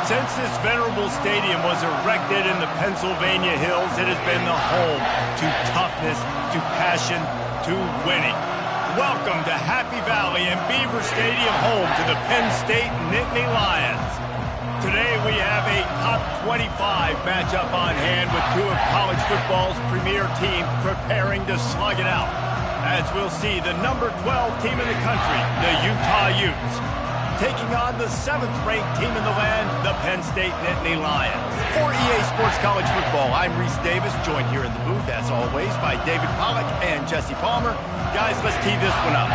Since this venerable stadium was erected in the Pennsylvania Hills, it has been the home to toughness, to passion, to winning. Welcome to Happy Valley and Beaver Stadium, home to the Penn State Nittany Lions. Today we have a top 25 matchup on hand with two of college football's premier teams preparing to slug it out. As we'll see, the number 12 team in the country, the Utah Utes, taking on the 7th-ranked team in the land, the Penn State Nittany Lions. For EA Sports College Football, I'm Reese Davis, joined here in the booth, as always, by David Pollack and Jesse Palmer. Guys, let's tee this one up.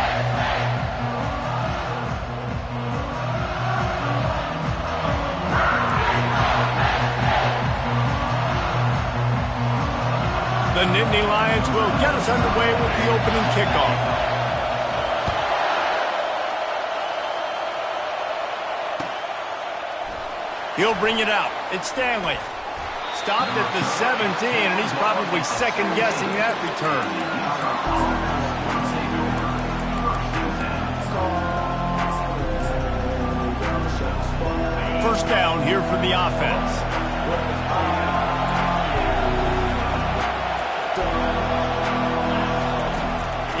The Nittany Lions will get us underway with the opening kickoff. He'll bring it out. It's Stanley. Stopped at the 17, and he's probably second-guessing that return. First down here for the offense.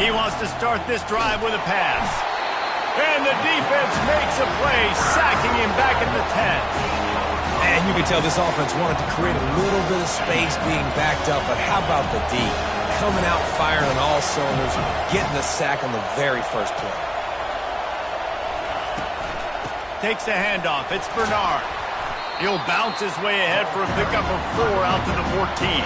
He wants to start this drive with a pass. And the defense makes a play, sacking him back at the 10. And you can tell this offense wanted to create a little bit of space being backed up, but how about the D? Coming out firing on all cylinders, getting the sack on the very first play. Takes the handoff. It's Bernard. He'll bounce his way ahead for a pickup of 4 out to the 14.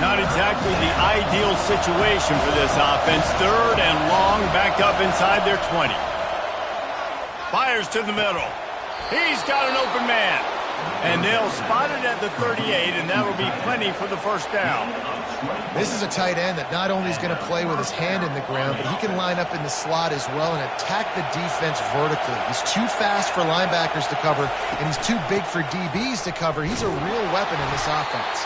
Not exactly the ideal situation for this offense. 3rd and long, backed up inside their 20. Fires to the middle. He's got an open man. And they'll spot it at the 38, and that'll be plenty for the first down. This is a tight end that not only is going to play with his hand in the ground, but he can line up in the slot as well and attack the defense vertically. He's too fast for linebackers to cover, and he's too big for DBs to cover. He's a real weapon in this offense.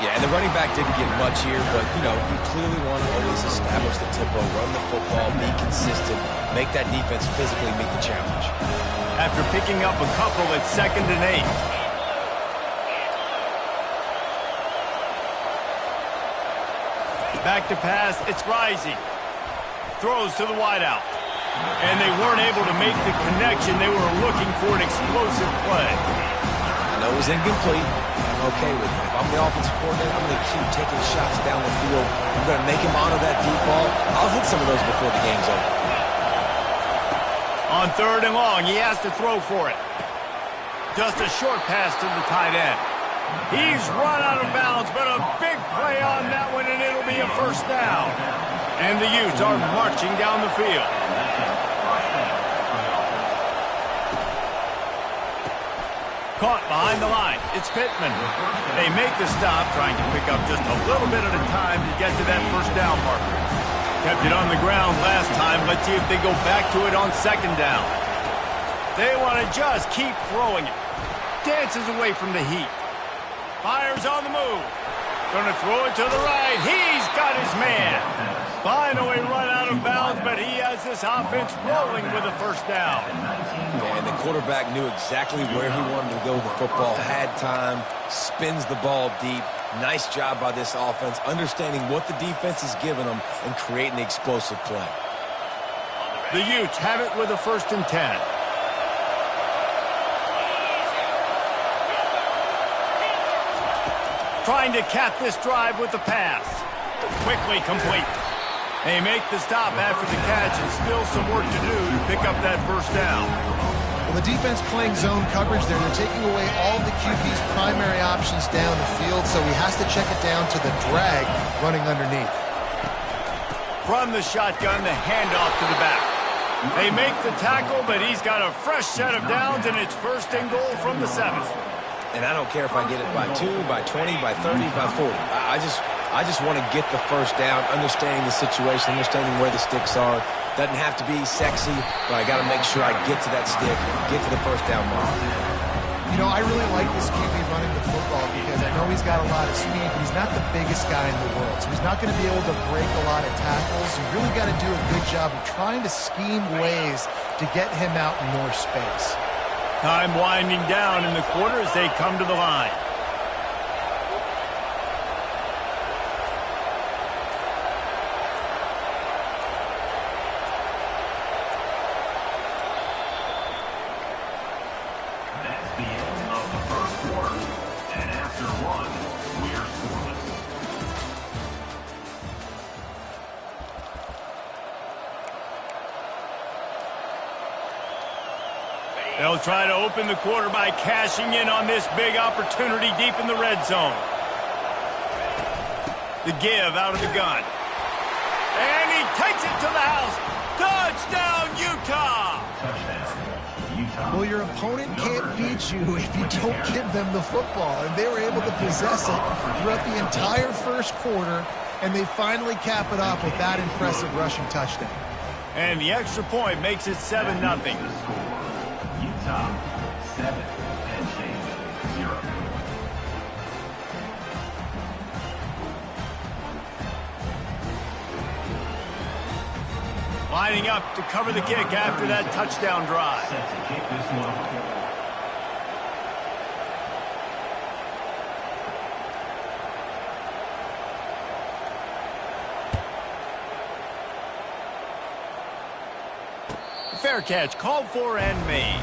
Yeah, and the running back didn't get much here, but, you clearly want to always establish the tempo, run the football, be consistent, make that defense physically meet the challenge. After picking up a couple, it's 2nd and 8. Back to pass, it's Rising. Throws to the wideout. And they weren't able to make the connection. They were looking for an explosive play. I know it was incomplete. I'm okay with it. If I'm the offensive coordinator, I'm going to keep taking shots down the field. I'm going to make him honor that deep ball. I'll hit some of those before the game's over. On 3rd and long, he has to throw for it. Just a short pass to the tight end. He's run out of bounds, but a big play on that one, and it'll be a first down. And the Utes are marching down the field. Caught behind the line. It's Pittman. They make the stop, trying to pick up just a little bit at a time to get to that first down marker. Kept it on the ground last time. Let's see if they go back to it on 2nd down. They want to just keep throwing it. Dances away from the heat. Fires on the move. Going to throw it to the right. He's got his man. Finally run out of bounds, but he has this offense rolling with a first down. And the quarterback knew exactly where he wanted to go with the football, had time, spins the ball deep. Nice job by this offense, understanding what the defense is giving them and creating the explosive play. The Utes have it with a 1st and 10. Trying to cap this drive with the pass. Quickly complete. They make the stop after the catch, and still some work to do to pick up that first down. Well, the defense playing zone coverage there. They're taking away all the QB's primary options down the field, so he has to check it down to the drag running underneath. From the shotgun, the handoff to the back. They make the tackle, but he's got a fresh set of downs, and it's 1st and goal from the 7. And I don't care if I get it by 2, by 20, by 30, by 40. I just want to get the first down, understanding the situation, understanding where the sticks are. Doesn't have to be sexy, but I got to make sure I get to that stick, get to the first down mark. You know, I really like this QB running the football because I know he's got a lot of speed, but he's not the biggest guy in the world. So he's not going to be able to break a lot of tackles. You really got to do a good job of trying to scheme ways to get him out in more space. Time winding down in the quarter as they come to the line. That's the end of the first quarter. And after one, we're scoreless. They'll try to open the quarter by cashing in on this big opportunity deep in the red zone. The give out of the gun. And he takes it to the house. Touchdown, Utah! Touchdown, Utah. Well, your opponent can't beat you if you don't give them the football. And they were able to possess it throughout the entire first quarter, and they finally cap it off with that impressive rushing touchdown. And the extra point makes it 7-0. The score. Utah, 7 and change, 0. Lining up to cover the kick after that touchdown drive. Set to kick this one off. Fair catch, called for and made.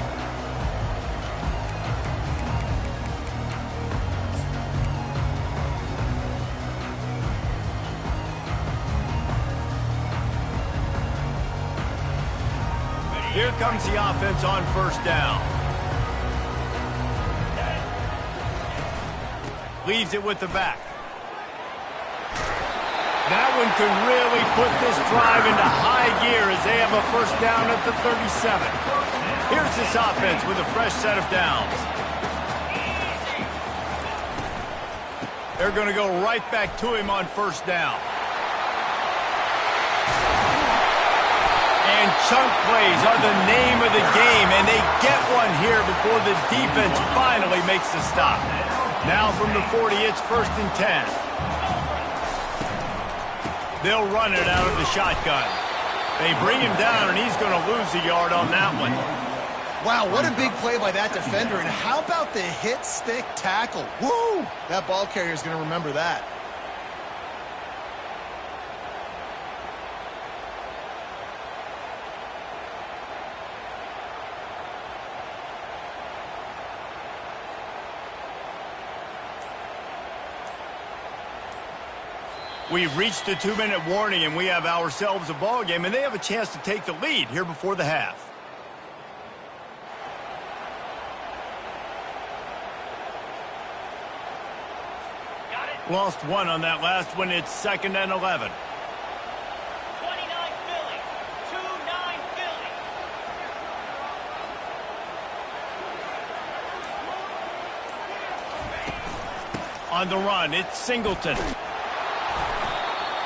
Here comes the offense on first down. Leaves it with the back. That one could really put this drive into high gear as they have a first down at the 37. Here's this offense with a fresh set of downs. They're going to go right back to him on first down. And chunk plays are the name of the game, and they get one here before the defense finally makes the stop. Now from the 40, it's 1st and 10. They'll run it out of the shotgun. They bring him down, and he's going to lose a yard on that one. Wow, what a big play by that defender. And how about the hit stick tackle? Woo! That ball carrier is going to remember that. We've reached the 2-minute warning, and we have ourselves a ball game, and they have a chance to take the lead here before the half. Lost one on that last one. It's 2nd and 11. 29 Philly. 2-9 Philly. On the run, it's Singleton.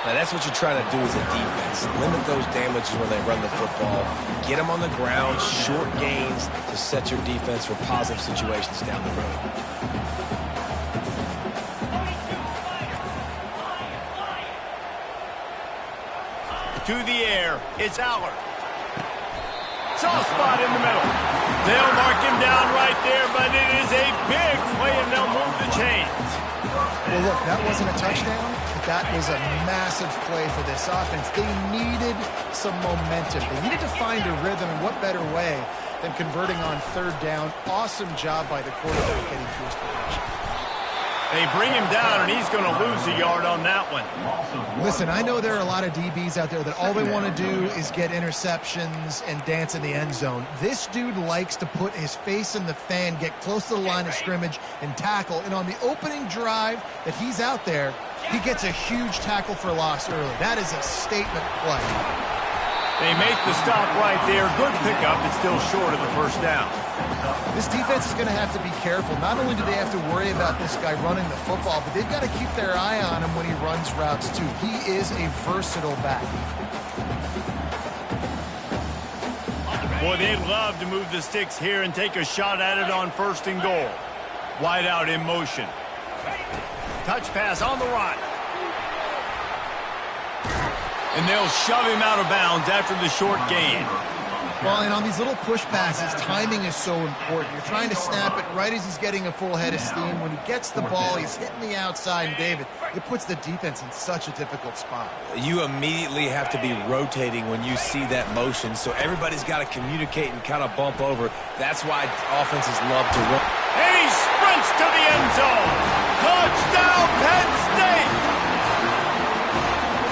Now, that's what you're trying to do as a defense. Limit those damages when they run the football. Get them on the ground, short gains to set your defense for positive situations down the road. To the air, it's Aller. Soft spot in the middle. They'll mark him down right there, but it is a big play, and they'll move the chains. Well, look, that wasn't a touchdown, but that was a massive play for this offense. They needed some momentum. They needed to find a rhythm, and what better way than converting on 3rd down. Awesome job by the quarterback getting through his progression. They bring him down, and he's going to lose a yard on that one. Listen, I know there are a lot of DBs out there that all they want to do is get interceptions and dance in the end zone. This dude likes to put his face in the fan, get close to the line of scrimmage, and tackle. And on the opening drive that he's out there, he gets a huge tackle for loss early. That is a statement play. They make the stop right there. Good pickup. It's still short of the first down. This defense is going to have to be careful. Not only do they have to worry about this guy running the football, but they've got to keep their eye on him when he runs routes too. He is a versatile back. Boy, they'd love to move the sticks here and take a shot at it on 1st and goal. Wide out in motion. Touch pass on the run. And they'll shove him out of bounds after the short gain. Well, and on these little push passes, timing is so important. You're trying to snap it right as he's getting a full head of steam. When he gets the ball, he's hitting the outside, and David, it puts the defense in such a difficult spot. You immediately have to be rotating when you see that motion, so everybody's got to communicate and kind of bump over. That's why offenses love to run. And he sprints to the end zone. Touchdown, Penn State!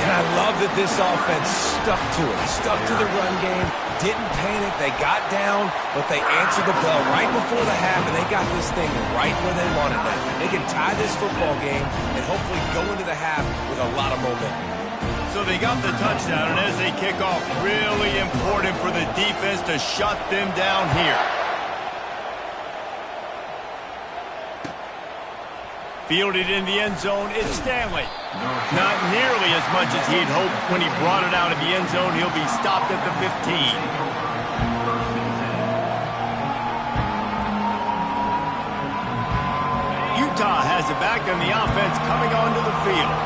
And I love that this offense stuck to it, stuck to the run game, didn't panic. They got down, but they answered the bell right before the half, and they got this thing right where they wanted it. They can tie this football game and hopefully go into the half with a lot of momentum. So they got the touchdown, and as they kick off, really important for the defense to shut them down here. Fielded in the end zone, it's Stanley. Not nearly as much as he'd hoped when he brought it out of the end zone. He'll be stopped at the 15. Utah has it back, and the offense coming onto the field.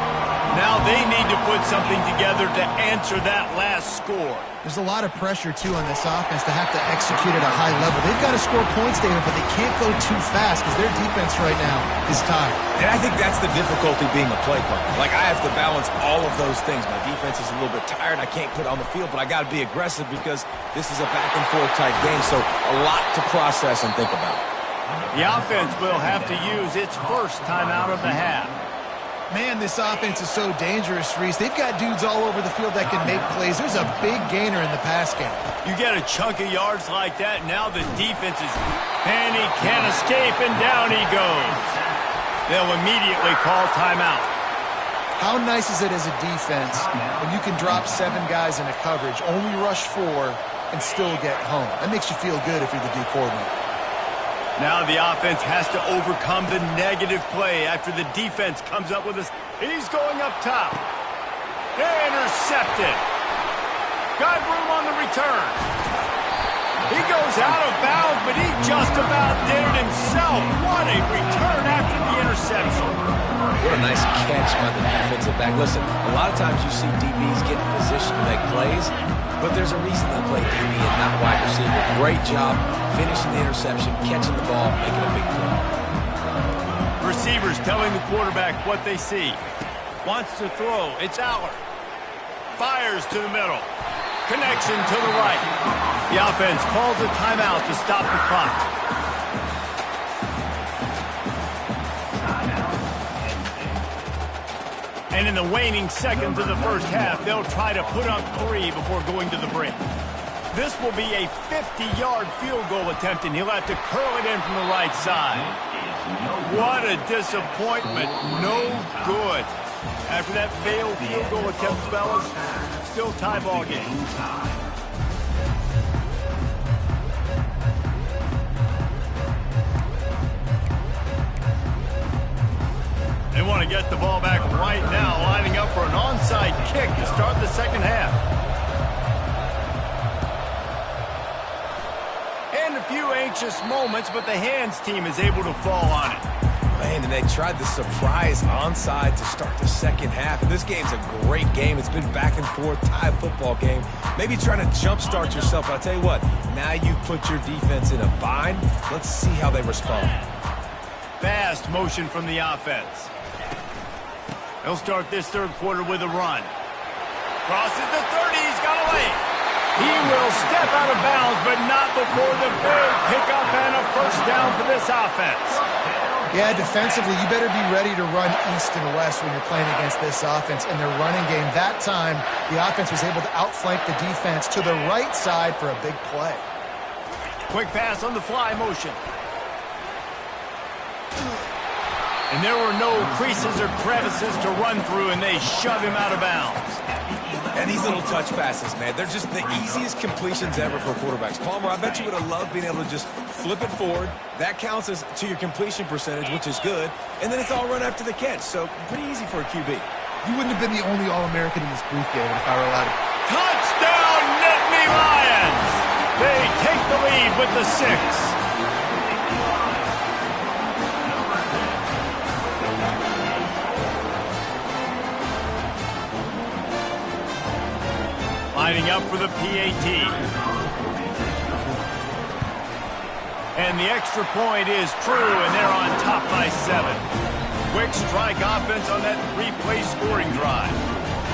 Now they need to put something together to answer that last score. There's a lot of pressure, too, on this offense to have to execute at a high level. They've got to score points, David, but they can't go too fast because their defense right now is tired. And I think that's the difficulty being a play caller. Like, I have to balance all of those things. My defense is a little bit tired. I can't put on the field, but I got to be aggressive because this is a back-and-forth type game, so a lot to process and think about. The offense will have to use its first timeout of the half. Man, this offense is so dangerous, Reese. They've got dudes all over the field that can make plays. There's a big gainer in the pass game. You get a chunk of yards like that, now the defense is... And he can't escape, and down he goes. They'll immediately call timeout. How nice is it as a defense when you can drop 7 guys into coverage, only rush 4, and still get home? That makes you feel good if you're the D coordinator. Now the offense has to overcome the negative play after the defense comes up with a... He's going up top. Intercepted. Got room on the return. He goes out of bounds, but he just about did it himself. What a return after the interception. What a nice catch by the defensive back. Listen, a lot of times you see DBs get in position to make plays, but there's a reason they play DB and not wide receiver. Great job finishing the interception, catching the ball, making a big play. Receivers telling the quarterback what they see. Wants to throw. It's Aller. Fires to the middle. Connection to the right. The offense calls a timeout to stop the clock. And in the waning seconds of the first half, they'll try to put up 3 before going to the break. This will be a 50-yard field goal attempt, and he'll have to curl it in from the right side. What a disappointment. No good. After that failed field goal attempt, fellas, still tie ball game. They want to get the ball back right now, lining up for an onside kick to start the second half. And a few anxious moments, but the hands team is able to fall on it. Man, and they tried the surprise onside to start the second half. And this game's a great game. It's been back and forth, tie football game. Maybe trying to jumpstart yourself. But I'll tell you what, now you've put your defense in a bind. Let's see how they respond. Fast motion from the offense. He'll start this third quarter with a run. Crosses the 30, he's got away. He will step out of bounds, but not before the big pickup and a first down for this offense. Yeah, defensively, you better be ready to run east and west when you're playing against this offense. In their running game, that time, the offense was able to outflank the defense to the right side for a big play. Quick pass on the fly motion. And there were no creases or crevices to run through, and they shove him out of bounds. And these little touch passes, man, they're just the easiest completions ever for quarterbacks. Palmer, I bet you would have loved being able to just flip it forward. That counts as to your completion percentage, which is good. And then it's all run after the catch, so pretty easy for a QB. You wouldn't have been the only All-American in this brief game if I were allowed to. Touchdown, Nittany Lions! They take the lead with the 6. Lining up for the PAT. And the extra point is true, and they're on top by 7. Quick strike offense on that 3-play scoring drive.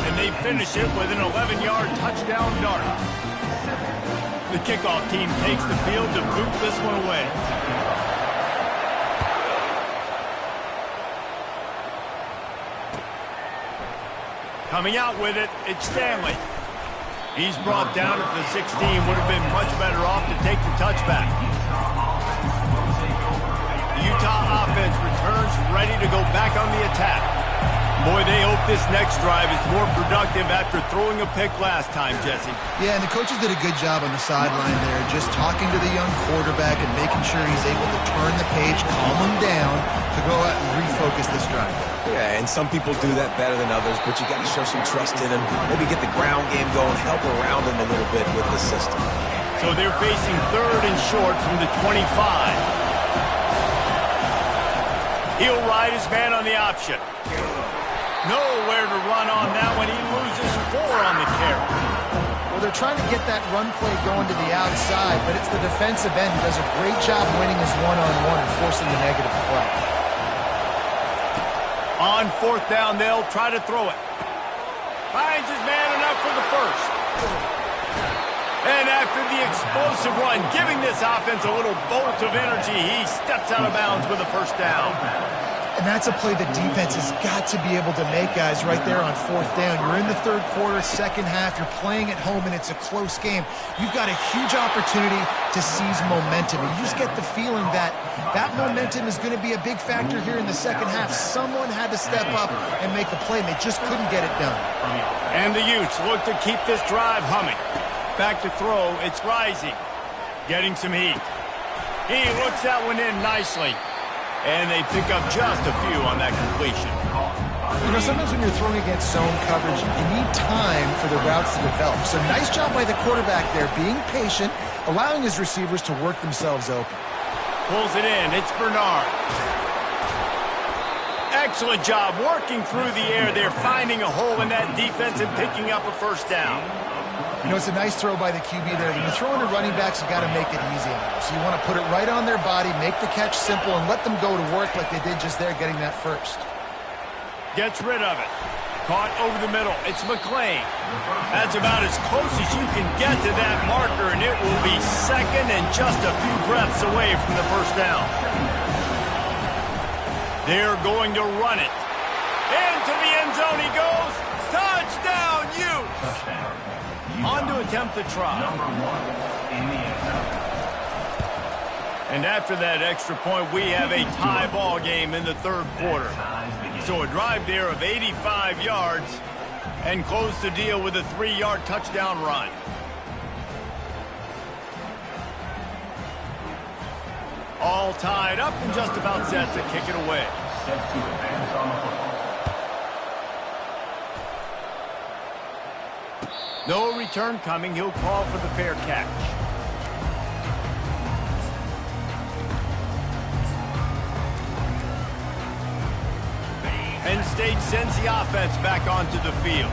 And they finish it with an 11-yard touchdown dart. The kickoff team takes the field to boot this one away. Coming out with it, it's Stanley. He's brought down at the 16. Would have been much better off to take the touchback. The Utah offense returns ready to go back on the attack. Boy, they hope this next drive is more productive after throwing a pick last time, Jesse. Yeah, and the coaches did a good job on the sideline there, just talking to the young quarterback and making sure he's able to turn the page, calm him down to go out and refocus this drive. Yeah, and some people do that better than others, but you got to show some trust in him. Maybe get the ground game going, help around him a little bit with the system. So they're facing 3rd and short from the 25. He'll ride his man on the option. Nowhere to run on that one. He loses 4 on the carry. Well, they're trying to get that run play going to the outside, but it's the defensive end who does a great job winning his one-on-one and forcing the negative play. On 4th down, they'll try to throw it. Finds his man enough for the first. And after the explosive run, giving this offense a little bolt of energy, he steps out of bounds with a first down. And that's a play the defense has got to be able to make, guys, right there on 4th down. You're in the 3rd quarter, 2nd half. You're playing at home, and it's a close game. You've got a huge opportunity to seize momentum. And you just get the feeling that that momentum is going to be a big factor here in the 2nd half. Someone had to step up and make a play, and they just couldn't get it done. And the Utes look to keep this drive humming. Back to throw, it's Rising. Getting some heat. He looks that one in nicely. And they pick up just a few on that completion. You know, sometimes when you're throwing against zone coverage, you need time for the routes to develop. So nice job by the quarterback there, being patient, allowing his receivers to work themselves open. Pulls it in. It's Bernard. Excellent job working through the air there, finding a hole in that defense and picking up a first down. You know, it's a nice throw by the QB there. When you're throwing to running backs, you got to make it easy on them. So you want to put it right on their body, make the catch simple, and let them go to work like they did just there, getting that first. Gets rid of it. Caught over the middle. It's McClain. That's about as close as you can get to that marker, and it will be 2nd and just a few breaths away from the first down. They're going to run it. Into the end zone he goes. Touchdown, Utes! On to attempt the try. And after that extra point, we have a tie ball game in the 3rd quarter. So a drive there of 85 yards and close the deal with a 3-yard touchdown run. All tied up and just about set to kick it away. No return coming. He'll call for the fair catch. Penn State sends the offense back onto the field.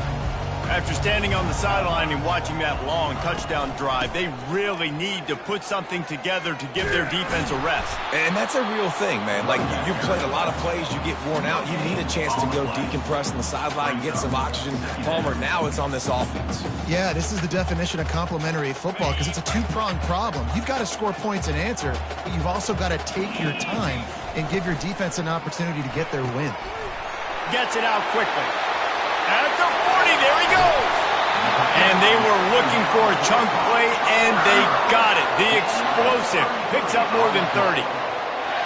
After standing on the sideline and watching that long touchdown drive, they really need to put something together to give their defense a rest. And that's a real thing, man. Like, you played a lot of plays, you get worn out, you need a chance to go decompress on the sideline, get some oxygen. Palmer, now it's on this offense. Yeah, this is the definition of complementary football because it's a two-pronged problem. You've got to score points and answer, but you've also got to take your time and give your defense an opportunity to get their win. Gets it out quickly. At the 40, there he goes. And they were looking for a chunk play, and they got it. The explosive picks up more than 30.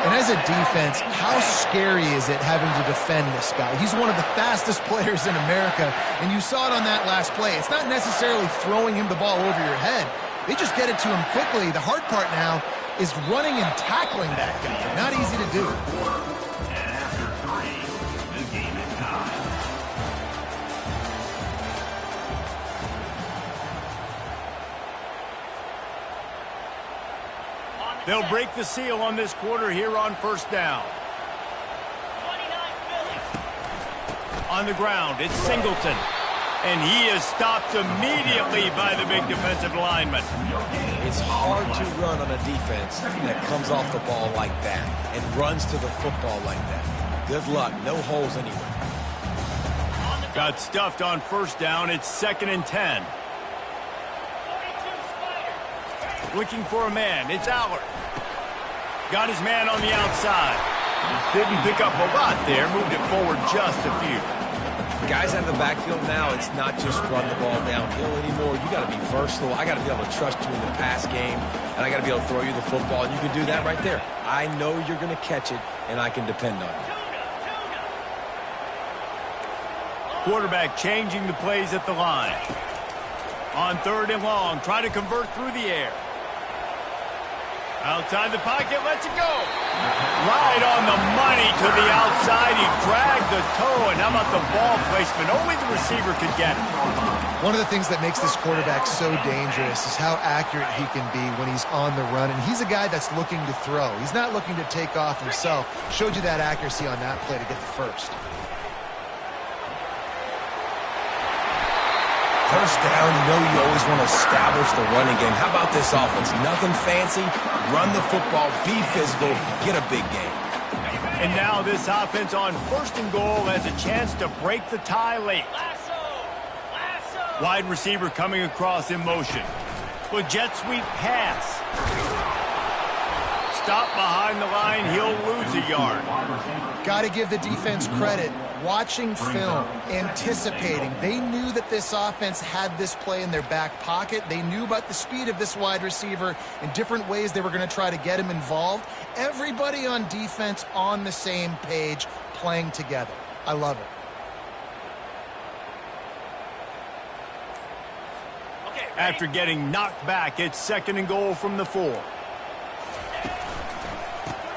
And as a defense, how scary is it having to defend this guy? He's one of the fastest players in America, and you saw it on that last play. It's not necessarily throwing him the ball over your head. They just get it to him quickly. The hard part now is running and tackling that guy. Not easy to do. They'll break the seal on this quarter here on first down. 29 Philly. On the ground, it's Singleton. And he is stopped immediately by the big defensive lineman. It's hard to run on a defense that comes off the ball like that and runs to the football like that. Good luck. No holes anywhere. Got stuffed on first down. It's 2nd and 10. Looking for a man. It's Allard. Got his man on the outside. Didn't pick up a lot there. Moved it forward just a few. Guys out of the backfield now, it's not just run the ball downhill anymore. You got to be versatile. I got to be able to trust you in the pass game, and I got to be able to throw you the football, and you can do that right there. I know you're going to catch it, and I can depend on you. Quarterback changing the plays at the line. On 3rd and long, trying to convert through the air. Outside the pocket, lets it go. Right on the money to the outside. He dragged the toe, and how about the ball placement? Only the receiver could get it. One of the things that makes this quarterback so dangerous is how accurate he can be when he's on the run. And he's a guy that's looking to throw. He's not looking to take off himself. Showed you that accuracy on that play to get the first. First down, you know you always want to establish the running game. How about this offense? Nothing fancy. Run the football, be physical, get a big game. And now this offense on 1st and goal has a chance to break the tie late. Wide receiver coming across in motion. With jet sweep pass. Stop behind the line, he'll lose a yard. Got to give the defense credit. Watching film, anticipating. They knew that this offense had this play in their back pocket. They knew about the speed of this wide receiver in different ways they were going to try to get him involved. Everybody on defense on the same page, playing together. I love it. After getting knocked back, it's 2nd and goal from the 4.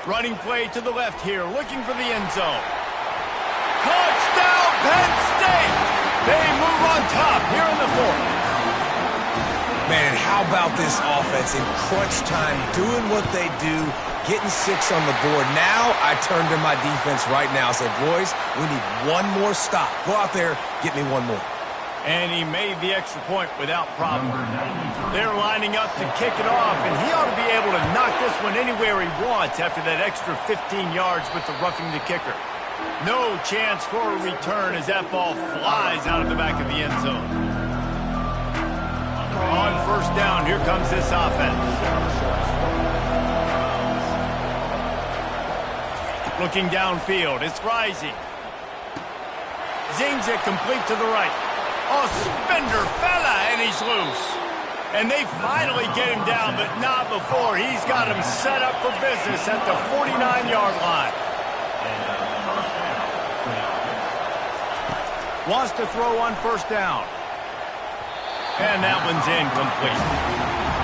Running play to the left here, looking for the end zone. Touchdown, Penn State! They move on top here in the 4th. Man, how about this offense in crunch time, doing what they do, getting 6 on the board. Now I turn to my defense right now and say, boys, we need one more stop. Go out there, get me one more. And he made the extra point without problem. They're lining up to kick it off, and he ought to be able to knock this one anywhere he wants after that extra 15 yards with the roughing the kicker. No chance for a return as that ball flies out of the back of the end zone. On 1st down, here comes this offense. Looking downfield, it's Rising. Zings it complete to the right. Oh, Spender fella, and he's loose. And they finally get him down, but not before. He's got him set up for business at the 49-yard line. Wants to throw on 1st down. And that one's incomplete.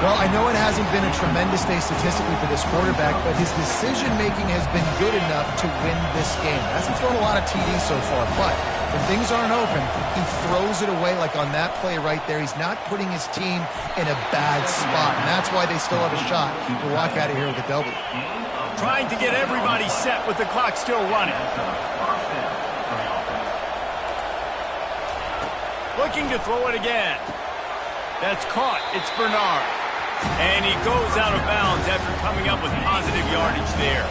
Well, I know it hasn't been a tremendous day statistically for this quarterback, but his decision-making has been good enough to win this game. He hasn't thrown a lot of TDs so far, but when things aren't open, he throws it away like on that play right there. He's not putting his team in a bad spot, and that's why they still have a shot to walk out of here with a W. Trying to get everybody set with the clock still running. Looking to throw it again. That's caught. It's Bernard. And he goes out of bounds after coming up with positive yardage there.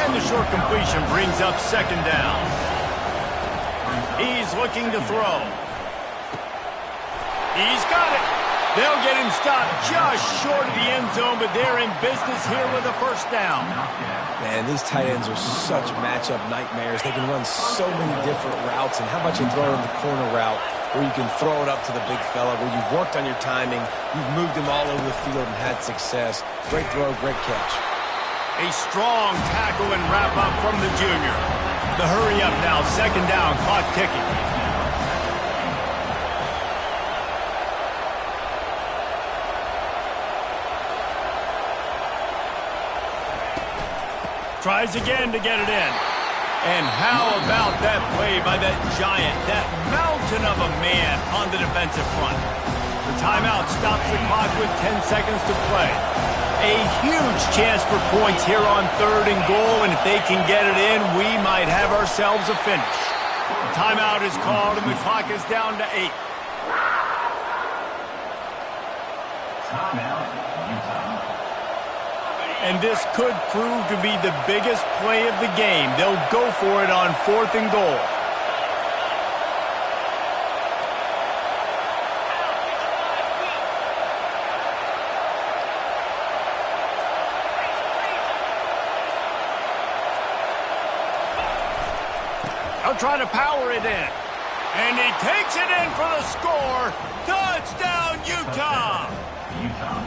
And the short completion brings up 2nd down. He's looking to throw. He's got it. They'll get him stopped just short of the end zone, but they're in business here with a 1st down. Man, these tight ends are such matchup nightmares. They can run so many different routes, and how about you throw in the corner route where you can throw it up to the big fella, where you've worked on your timing, you've moved him all over the field and had success. Great throw, great catch. A strong tackle and wrap-up from the junior. The hurry up now, 2nd down, clock ticking. Tries again to get it in. And how about that play by that giant, that mountain of a man on the defensive front? The timeout stops the clock with 10 seconds to play. A huge chance for points here on 3rd and goal, and if they can get it in, we might have ourselves a finish. The timeout is called, and the clock is down to 8. Timeout, Utah. And this could prove to be the biggest play of the game. They'll go for it on 4th and goal. They'll try to power it in. And he takes it in for the score. Touchdown, Utah! Utah,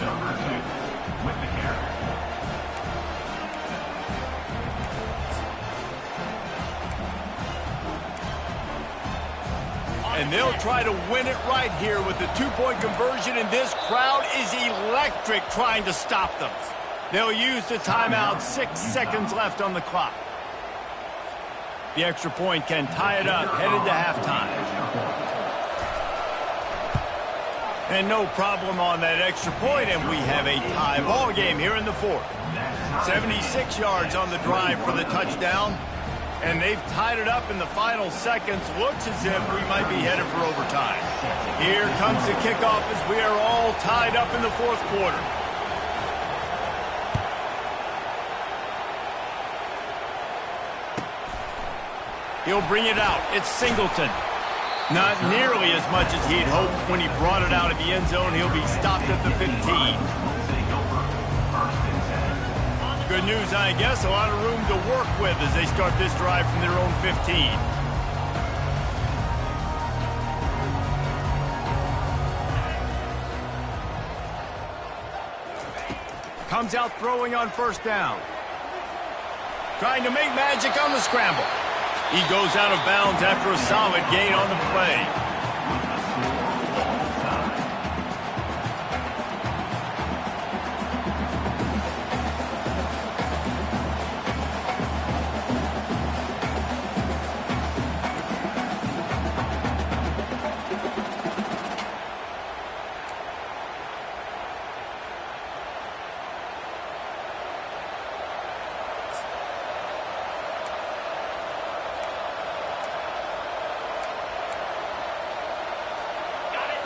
number 2, with the carry. And they'll try to win it right here with the 2-point conversion, and this crowd is electric trying to stop them. They'll use the timeout, 6 seconds left on the clock. The extra point can tie it up, headed to halftime. And no problem on that extra point, and we have a tie ball game here in the 4th. 76 yards on the drive for the touchdown, and they've tied it up in the final seconds. Looks as if we might be headed for overtime. Here comes the kickoff as we are all tied up in the 4th quarter. He'll bring it out. It's Singleton. Not nearly as much as he'd hoped when he brought it out of the end zone. He'll be stopped at the 15. Good news, I guess. A lot of room to work with as they start this drive from their own 15. Comes out throwing on 1st down. Trying to make magic on the scramble. He goes out of bounds after a solid gain on the play.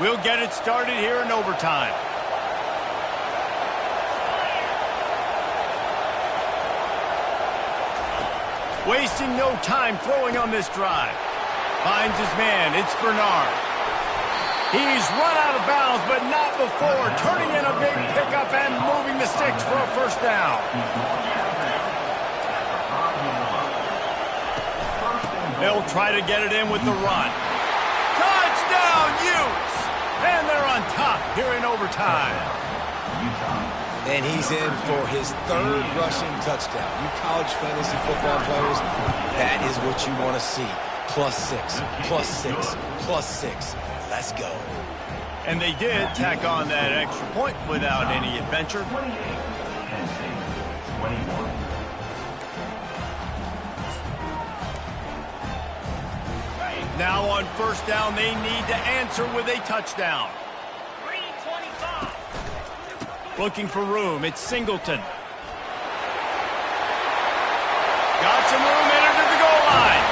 We'll get it started here in overtime. Wasting no time throwing on this drive. Finds his man. It's Bernard. He's run out of bounds, but not before turning in a big pickup and moving the sticks for a 1st down. They'll try to get it in with the run. Touchdown, Utes! And they're on top here in overtime. And he's in for his 3rd rushing touchdown. You college fantasy football players, that is what you want to see. +6, +6, +6. Let's go. And they did tack on that extra point without any adventure. 28, Penn State, 21. Now on 1st down, they need to answer with a touchdown. 3:25. Looking for room. It's Singleton. Got some room, entered at the goal line.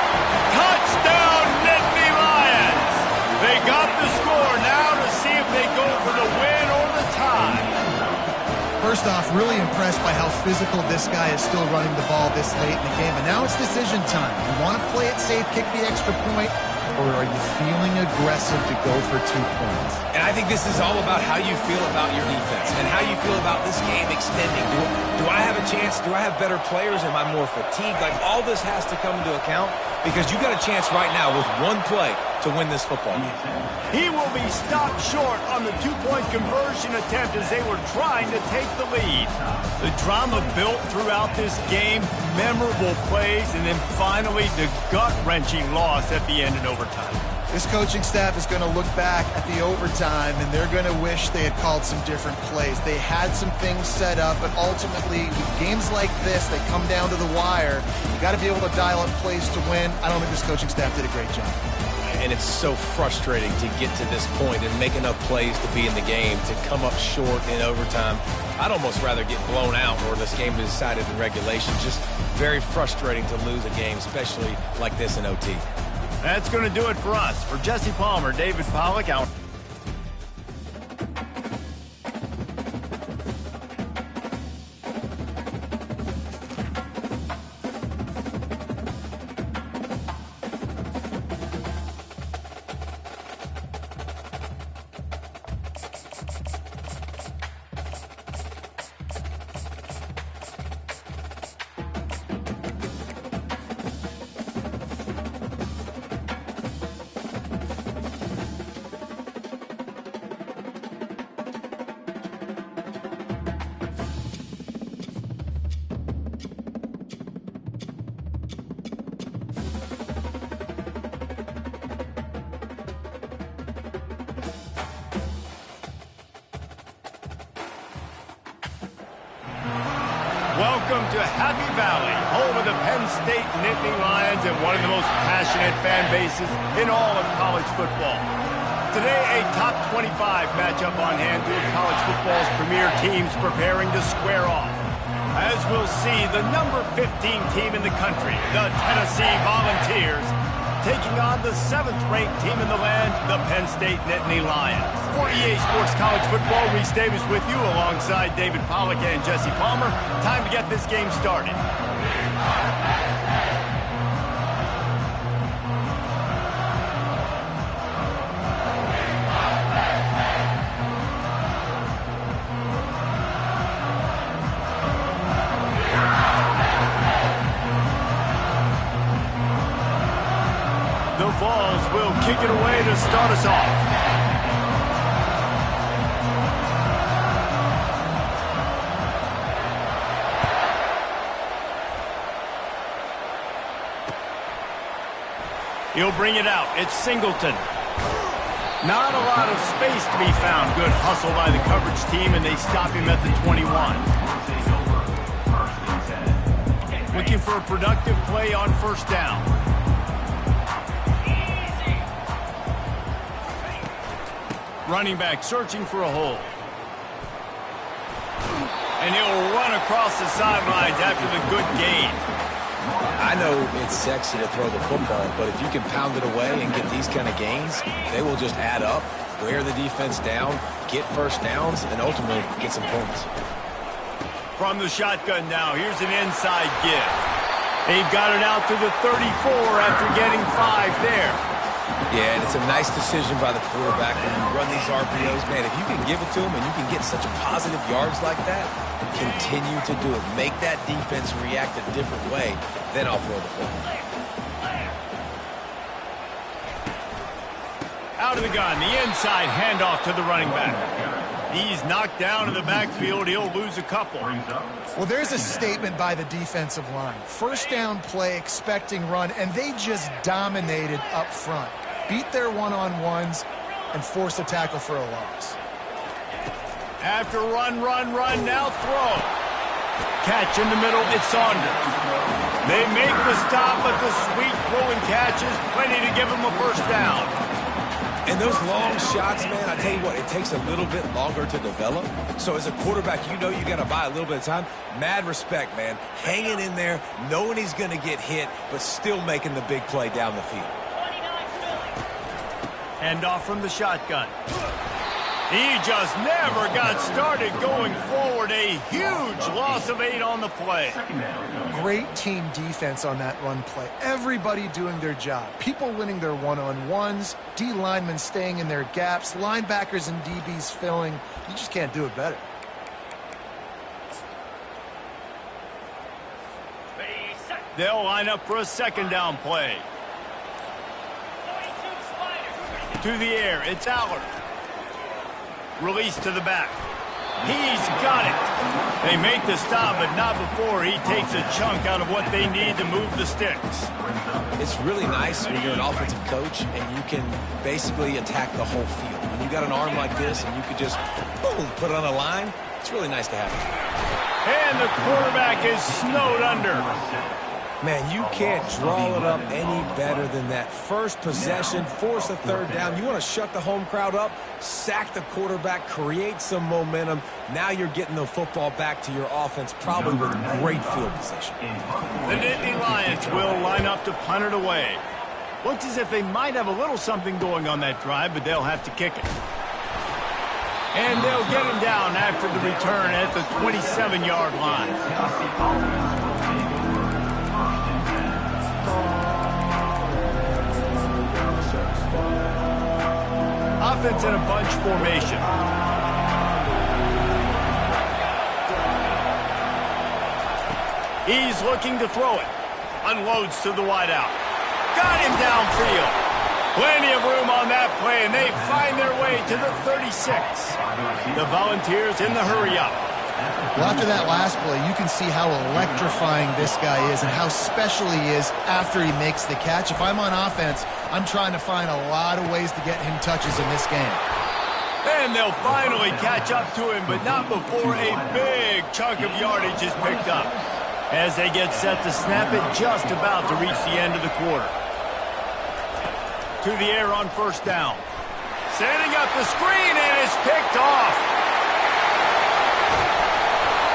Touchdown, Nittany Lions. They got the score. Now to see if they go for the win or the tie. First off, really impressed by how physical this guy is still running the ball this late in the game. And now it's decision time. You want to play it safe, kick the extra point, or are you feeling aggressive to go for 2 points? And I think this is all about how you feel about your defense and how you feel about this game extending. Do I have a chance? Do I have better players? Am I more fatigued? Like, all this has to come into account because you got a chance right now with 1 play to win this football game. He will be stopped short on the 2-point conversion attempt as they were trying to take the lead. The drama built throughout this game, memorable plays, and then finally the gut-wrenching loss at the end in overtime. This coaching staff is going to look back at the overtime, and they're going to wish they had called some different plays. They had some things set up, but ultimately, with games like this, they come down to the wire. You got to be able to dial up plays to win. I don't think this coaching staff did a great job. And it's so frustrating to get to this point and make enough plays to be in the game, to come up short in overtime. I'd almost rather get blown out or this game is decided in regulation. Just very frustrating to lose a game, especially like this in OT. That's going to do it for us. For Jesse Palmer, David Pollack, our welcome to Happy Valley, home of the Penn State Nittany Lions and one of the most passionate fan bases in all of college football. Today, a top 25 matchup on hand, two of college football's premier teams preparing to square off. As we'll see, the number 15 team in the country, the Tennessee Volunteers, taking on the 7th-ranked team in the land, the Penn State Nittany Lions. For EA Sports College Football, Reese Davis with you alongside David Pollack and Jesse Palmer. Time to get this game started. The Vols will kick it away to start us off. He'll bring it out. It's Singleton. Not a lot of space to be found. Good hustle by the coverage team, and they stop him at the 21. Looking for a productive play on first down. Running back searching for a hole. And he'll run across the sidelines after the good gain. I know it's sexy to throw the football, but if you can pound it away and get these kind of gains, they will just add up, wear the defense down, get first downs, and ultimately get some points. From the shotgun now, here's an inside give. They've got it out to the 34 after getting 5 there. Yeah, and it's a nice decision by the quarterback when you run these RPOs. Man, if you can give it to them and you can get such a positive yards like that, continue to do it. Make that defense react a different way, then I'll throw the football. Out of the gun, the inside handoff to the running back. He's knocked down in the backfield. He'll lose a couple. Well, there's a statement by the defensive line. First down play, expecting run, and they just dominated up front. Beat their one-on-ones and force a tackle for a loss. After run, now throw. Catch in the middle, it's Saunders. They make the stop, but the sweet throwing catch is plenty to give them a first down. And those long shots, man, I tell you what, it takes a little bit longer to develop. So as a quarterback, you know you got to buy a little bit of time. Mad respect, man. Hanging in there, knowing he's going to get hit, but still making the big play down the field. Hand off from the shotgun. He just never got started going forward. A huge loss of 8 on the play. Great team defense on that run play. Everybody doing their job. People winning their one-on-ones, D linemen staying in their gaps, linebackers and DBs filling. You just can't do it better. They'll line up for a second down play. To the air, it's Allard. Release to the back. He's got it. They make the stop, but not before he takes a chunk out of what they need to move the sticks. It's really nice when you're an offensive coach and you can basically attack the whole field. When you got an arm like this and you could just, boom, put it on a line, it's really nice to have it. And the quarterback is snowed under. Man, you can't draw it up any better than that. First possession, force a third down. You want to shut the home crowd up, sack the quarterback, create some momentum. Now you're getting the football back to your offense, probably with great field position. The Nittany Lions will line up to punt it away. Looks as if they might have a little something going on that drive, but they'll have to kick it. And they'll get him down after the return at the 27-yard line. Offense in a bunch formation. He's looking to throw it. Unloads to the wideout. Got him downfield. Plenty of room on that play, and they find their way to the 36. The Volunteers in the hurry-up. Well, after that last play, you can see how electrifying this guy is and how special he is after he makes the catch. If I'm on offense, I'm trying to find a lot of ways to get him touches in this game. And they'll finally catch up to him, but not before a big chunk of yardage is picked up. As they get set to snap it, just about to reach the end of the quarter. To the air on first down. Setting up the screen, and it's picked off.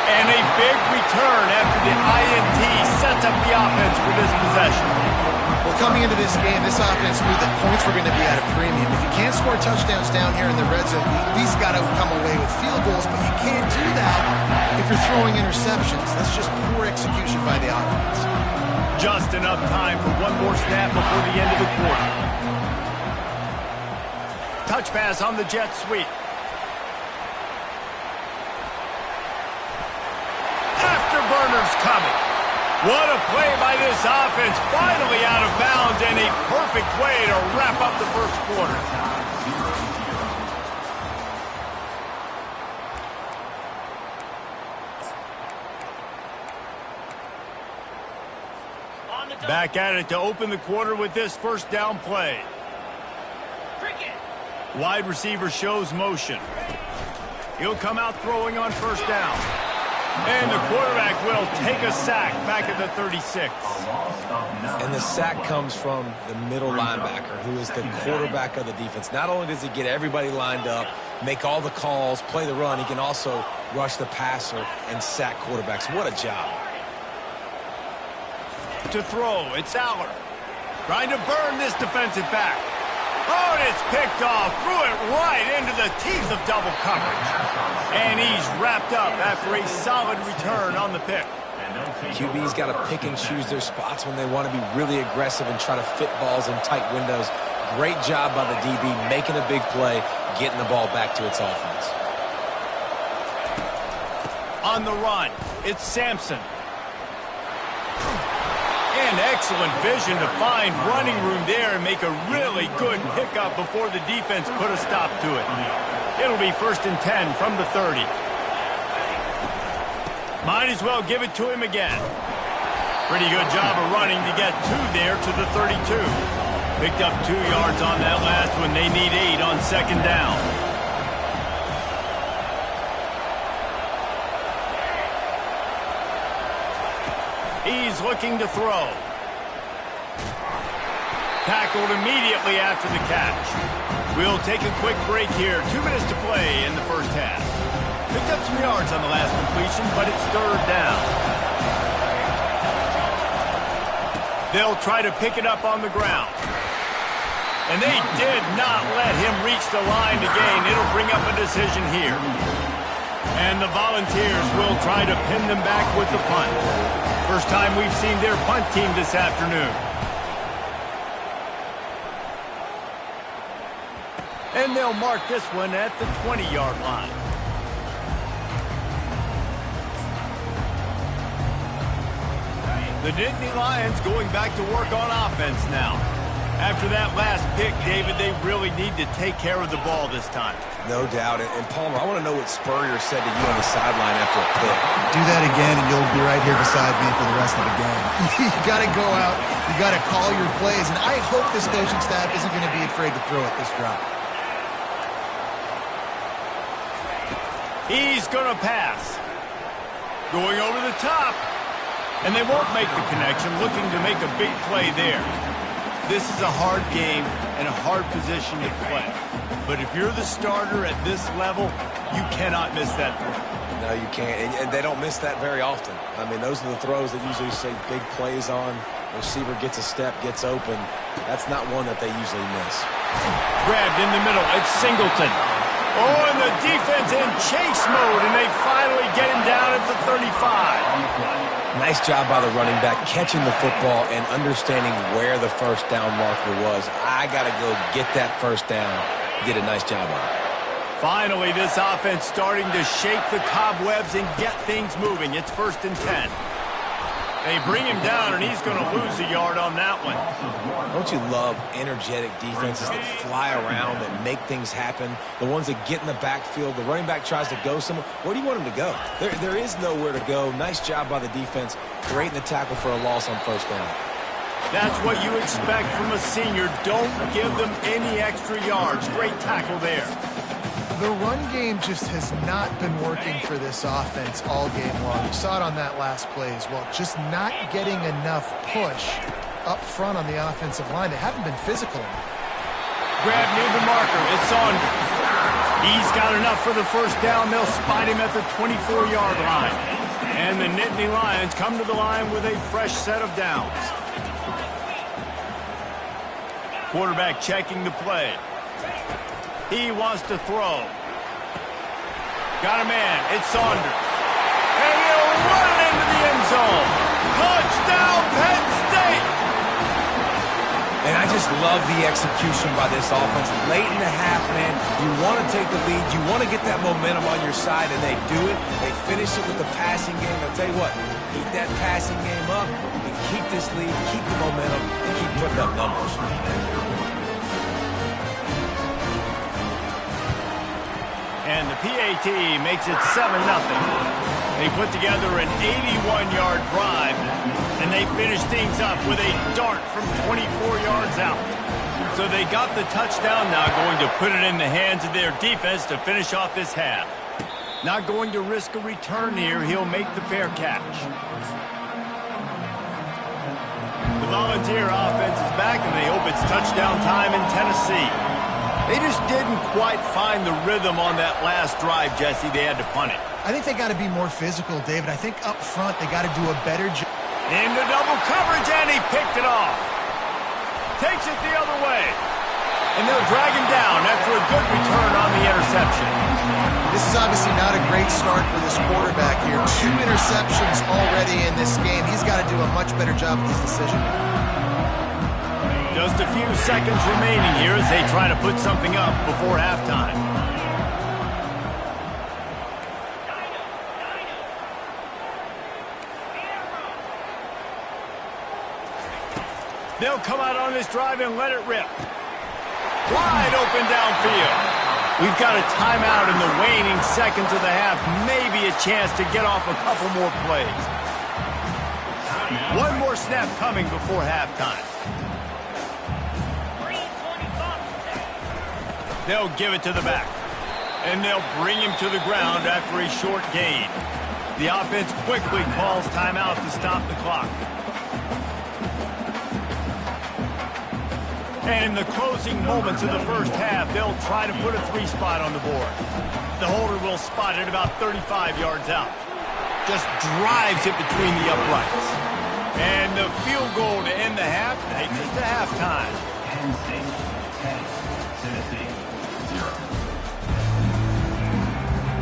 And a big return after the INT sets up the offense for this possession. Well, coming into this game, this offense knew that points were going to be at a premium. If you can't score touchdowns down here in the red zone, you at least got to come away with field goals, but you can't do that if you're throwing interceptions. That's just poor execution by the offense. Just enough time for one more snap before the end of the quarter. Touch pass on the jet sweep. Afterburners coming. What a play by this offense. Finally out of bounds, and a perfect way to wrap up the first quarter. Back at it to open the quarter with this first down play. Wide receiver shows motion. He'll come out throwing on first down. And the quarterback will take a sack back at the 36. And the sack comes from the middle linebacker, who is the quarterback of the defense. Not only does he get everybody lined up, make all the calls, play the run, he can also rush the passer and sack quarterbacks. What a job. To throw, it's Aller. Trying to burn this defensive back. Oh, and it's picked off. Threw it right into the teeth of double coverage. And he's wrapped up after a solid return on the pick. QB's got to pick and choose their spots when they want to be really aggressive and try to fit balls in tight windows. Great job by the DB making a big play, getting the ball back to its offense. On the run, it's Sampson. And excellent vision to find running room there and make a really good pickup before the defense put a stop to it. It'll be 1st and 10 from the 30. Might as well give it to him again. Pretty good job of running to get 2 there to the 32. Picked up 2 yards on that last one. They need 8 on second down. He's looking to throw. Tackled immediately after the catch. We'll take a quick break here. 2 minutes to play in the first half. Picked up some yards on the last completion, but it's 3rd down. They'll try to pick it up on the ground. And they did not let him reach the line to gain. It'll bring up a decision here. And the Volunteers will try to pin them back with the punt. First time we've seen their punt team this afternoon. And they'll mark this one at the 20-yard line. The Nittany Lions going back to work on offense now. After that last pick, David, they really need to take care of the ball this time. No doubt. And Palmer, I want to know what Spurrier said to you on the sideline after a pick. Do that again, and you'll be right here beside me for the rest of the game. You got to go out. You got to call your plays, and I hope this coaching staff isn't going to be afraid to throw it this drive. He's going to pass. Going over the top. And they won't make the connection, looking to make a big play there. This is a hard game and a hard position to play. But if you're the starter at this level, you cannot miss that throw. No, you can't. And they don't miss that very often. I mean, those are the throws that usually say big plays on. Receiver gets a step, gets open. That's not one that they usually miss. Grabbed in the middle. It's Singleton. Oh, and the defense in chase mode, and they finally get him down at the 35. Nice job by the running back, catching the football and understanding where the first down marker was. I got to go get that first down. Did a nice job on it. Finally, this offense starting to shake the cobwebs and get things moving. It's 1st and 10. They bring him down, and he's going to lose a yard on that one. Don't you love energetic defenses that fly around and make things happen? The ones that get in the backfield, the running back tries to go somewhere. Where do you want him to go? There is nowhere to go. Nice job by the defense, creating the tackle for a loss on first down. That's what you expect from a senior. Don't give them any extra yards. Great tackle there. The run game just has not been working for this offense all game long. You saw it on that last play as well. Just not getting enough push up front on the offensive line. They haven't been physical enough. Grab near the marker. It's Saunders. He's got enough for the first down. They'll spot him at the 24-yard line. And the Nittany Lions come to the line with a fresh set of downs. Quarterback checking the play. He wants to throw. Got a man. It's Saunders. And he'll run it into the end zone. Touchdown, Penn State! And I just love the execution by this offense. Late in the half, man, you want to take the lead. You want to get that momentum on your side, and they do it. They finish it with the passing game. I'll tell you what, keep that passing game up, and keep this lead, keep the momentum, and keep putting up numbers. And the PAT makes it 7-0. They put together an 81-yard drive, and they finish things up with a dart from 24 yards out. So they got the touchdown, now going to put it in the hands of their defense to finish off this half. Not going to risk a return here. He'll make the fair catch. The Volunteer offense is back, and they hope it's touchdown time in Tennessee. They just didn't quite find the rhythm on that last drive, Jesse. They had to punt it. I think they got to be more physical, David. I think up front they got to do a better job. Into double coverage, and he picked it off. Takes it the other way. And they'll drag him down after a good return on the interception. This is obviously not a great start for this quarterback here. 2 interceptions already in this game. He's got to do a much better job with his decision. Just a few seconds remaining here as they try to put something up before halftime. They'll come out on this drive and let it rip. Wide open downfield. We've got a timeout in the waning seconds of the half. Maybe a chance to get off a couple more plays. One more snap coming before halftime. They'll give it to the back. And they'll bring him to the ground after a short gain. The offense quickly calls timeout to stop the clock. And in the closing moments of the first half, they'll try to put a 3-spot on the board. The holder will spot it about 35 yards out. Just drives it between the uprights. And the field goal to end the half takes us to halftime. Penn State 10, Tennessee 0.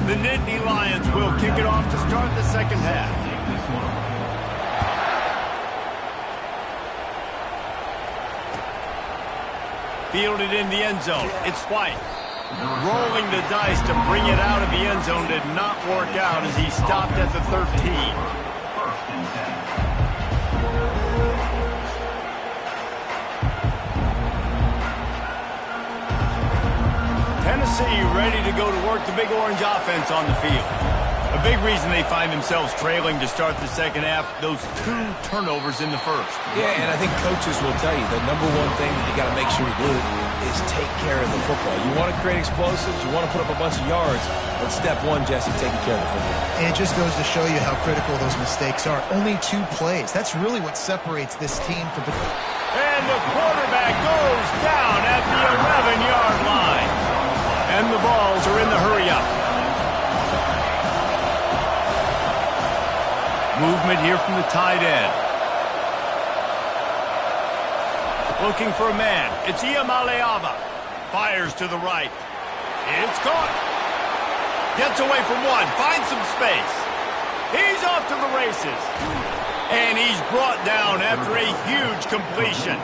The Nittany Lions will kick it off to start the second half. Take this one. Fielded in the end zone. It's White. Rolling the dice to bring it out of the end zone did not work out as he stopped at the 13. First and 10. Tennessee ready to go to work the Big Orange offense on the field. A big reason they find themselves trailing to start the second half, those 2 turnovers in the first. Yeah, and I think coaches will tell you the number one thing that you got to make sure you do is take care of the football. You want to create explosives, you want to put up a bunch of yards, but step one, Jesse, taking care of the football. And it just goes to show you how critical those mistakes are. Only 2 plays. That's really what separates this team from the... And the quarterback goes down at the 11-yard line. And the balls are in the hurry-up. Movement here from the tight end. Looking for a man. It's Iamaleava. Fires to the right. It's caught. Gets away from one. Finds some space. He's off to the races. And he's brought down after a huge completion.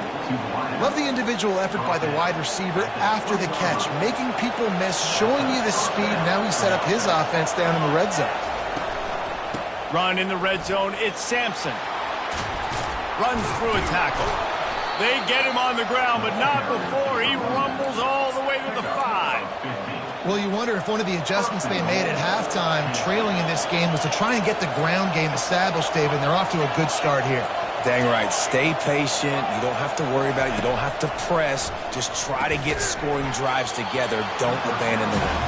Love the individual effort by the wide receiver after the catch, making people miss, showing you the speed. Now he set up his offense down in the red zone. Run in the red zone. It's Sampson. Runs through a tackle. They get him on the ground, but not before he rumbles all the way to the 5. Well, you wonder if one of the adjustments they made at halftime, trailing in this game, was to try and get the ground game established, David. They're off to a good start here. Dang right. Stay patient. You don't have to worry about it. You don't have to press. Just try to get scoring drives together. Don't abandon the run.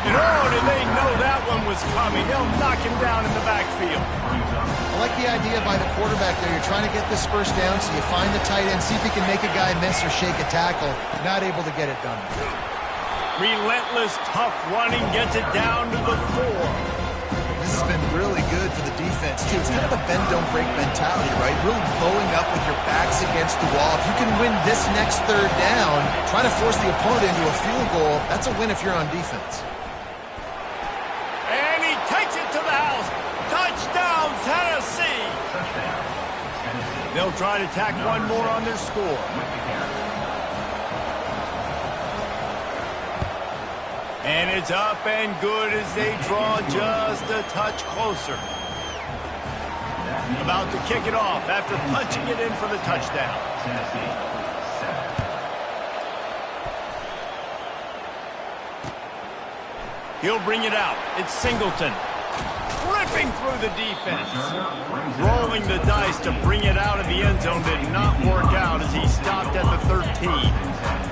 And oh, did they know that one was coming? They'll knock him down in the backfield. I like the idea by the quarterback there. You're trying to get this first down, so you find the tight end, see if he can make a guy miss or shake a tackle. Not able to get it done. Relentless, tough running gets it down to the 4. This has been really good for the defense, too. It's kind of a bend-don't-break mentality, right? Really bowing up with your backs against the wall. If you can win this next third down, trying to force the opponent into a field goal, that's a win if you're on defense. And he takes it to the house. Touchdown, Tennessee. They'll try to tack one more on their score. And it's up and good as they draw just a touch closer. About to kick it off after punching it in for the touchdown. He'll bring it out. It's Singleton. Ripping through the defense. Rolling the dice to bring it out of the end zone did not work out as he stopped at the 13.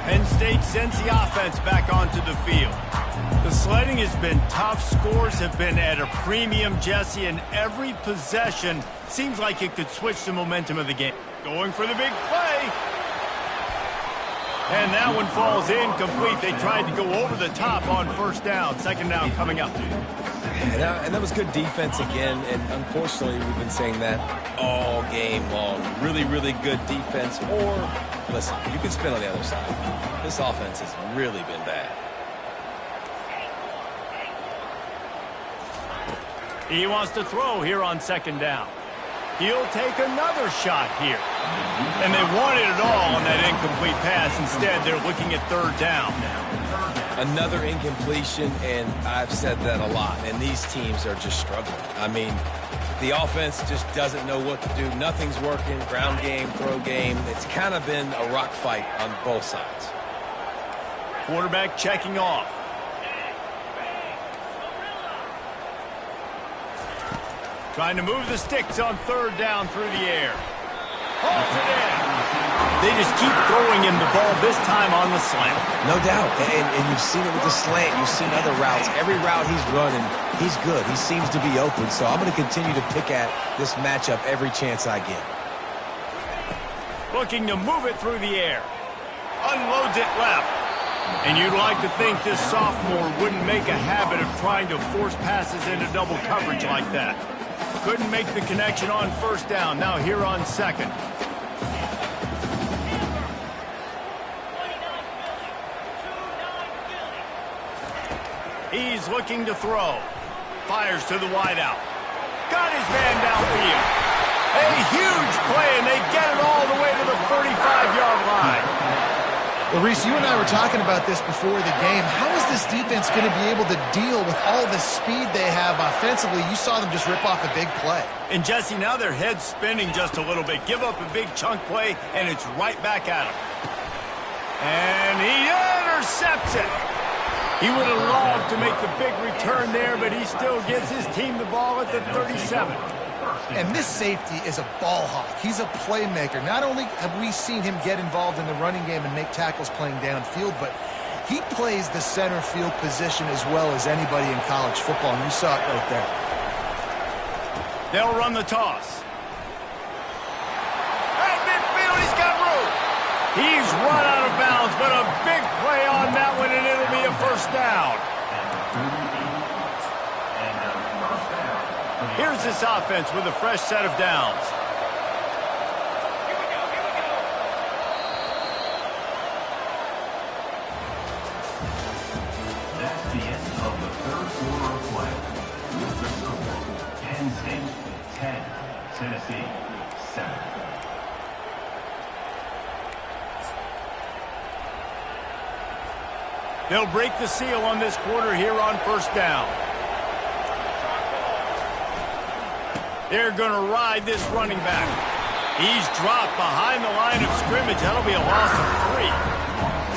Penn State sends the offense back onto the field. The sledding has been tough. Scores have been at a premium, Jesse, and every possession seems like it could switch the momentum of the game. Going for the big play. And that one falls incomplete. They tried to go over the top on first down. Second down coming up. And that was good defense again, and unfortunately we've been saying that all game long. Really, really good defense, or, listen, you can spin on the other side. This offense has really been bad. He wants to throw here on second down. He'll take another shot here. And they wanted it all on that incomplete pass. Instead, they're looking at third down. Another incompletion, and I've said that a lot, and these teams are just struggling. I mean, the offense just doesn't know what to do. Nothing's working. Ground game, throw game. It's kind of been a rock fight on both sides. Quarterback checking off. Trying to move the sticks on third down through the air. Hauls it in. They just keep throwing him the ball, this time on the slant. No doubt. And you've seen it with the slant. You've seen other routes. Every route he's running, he's good. He seems to be open. So I'm going to continue to pick at this matchup every chance I get. Looking to move it through the air. Unloads it left. And you'd like to think this sophomore wouldn't make a habit of trying to force passes into double coverage like that. Couldn't make the connection on first down. Now here on second. He's looking to throw. Fires to the wideout. Got his man downfield. A huge play, and they get it all the way to the 45-yard line. Well, Reese, you and I were talking about this before the game. How is this defense going to be able to deal with all the speed they have offensively? You saw them just rip off a big play. And, Jesse, now their head's spinning just a little bit. Give up a big chunk play, and it's right back at him. And he intercepts it. He would have loved to make the big return there, but he still gives his team the ball at the 37. And this safety is a ball hawk. He's a playmaker. Not only have we seen him get involved in the running game and make tackles playing downfield, but he plays the center field position as well as anybody in college football, and you saw it right there. They'll run the toss. At midfield, he's got room. He's run out of bounds, but a big play on that one, and it'll be a first down. Here's this offense with a fresh set of downs. the end of the third quarter of play. With the score, Penn State 10, Tennessee 7. They'll break the seal on this quarter here on first down. They're going to ride this running back. He's dropped behind the line of scrimmage. That'll be a loss of 3.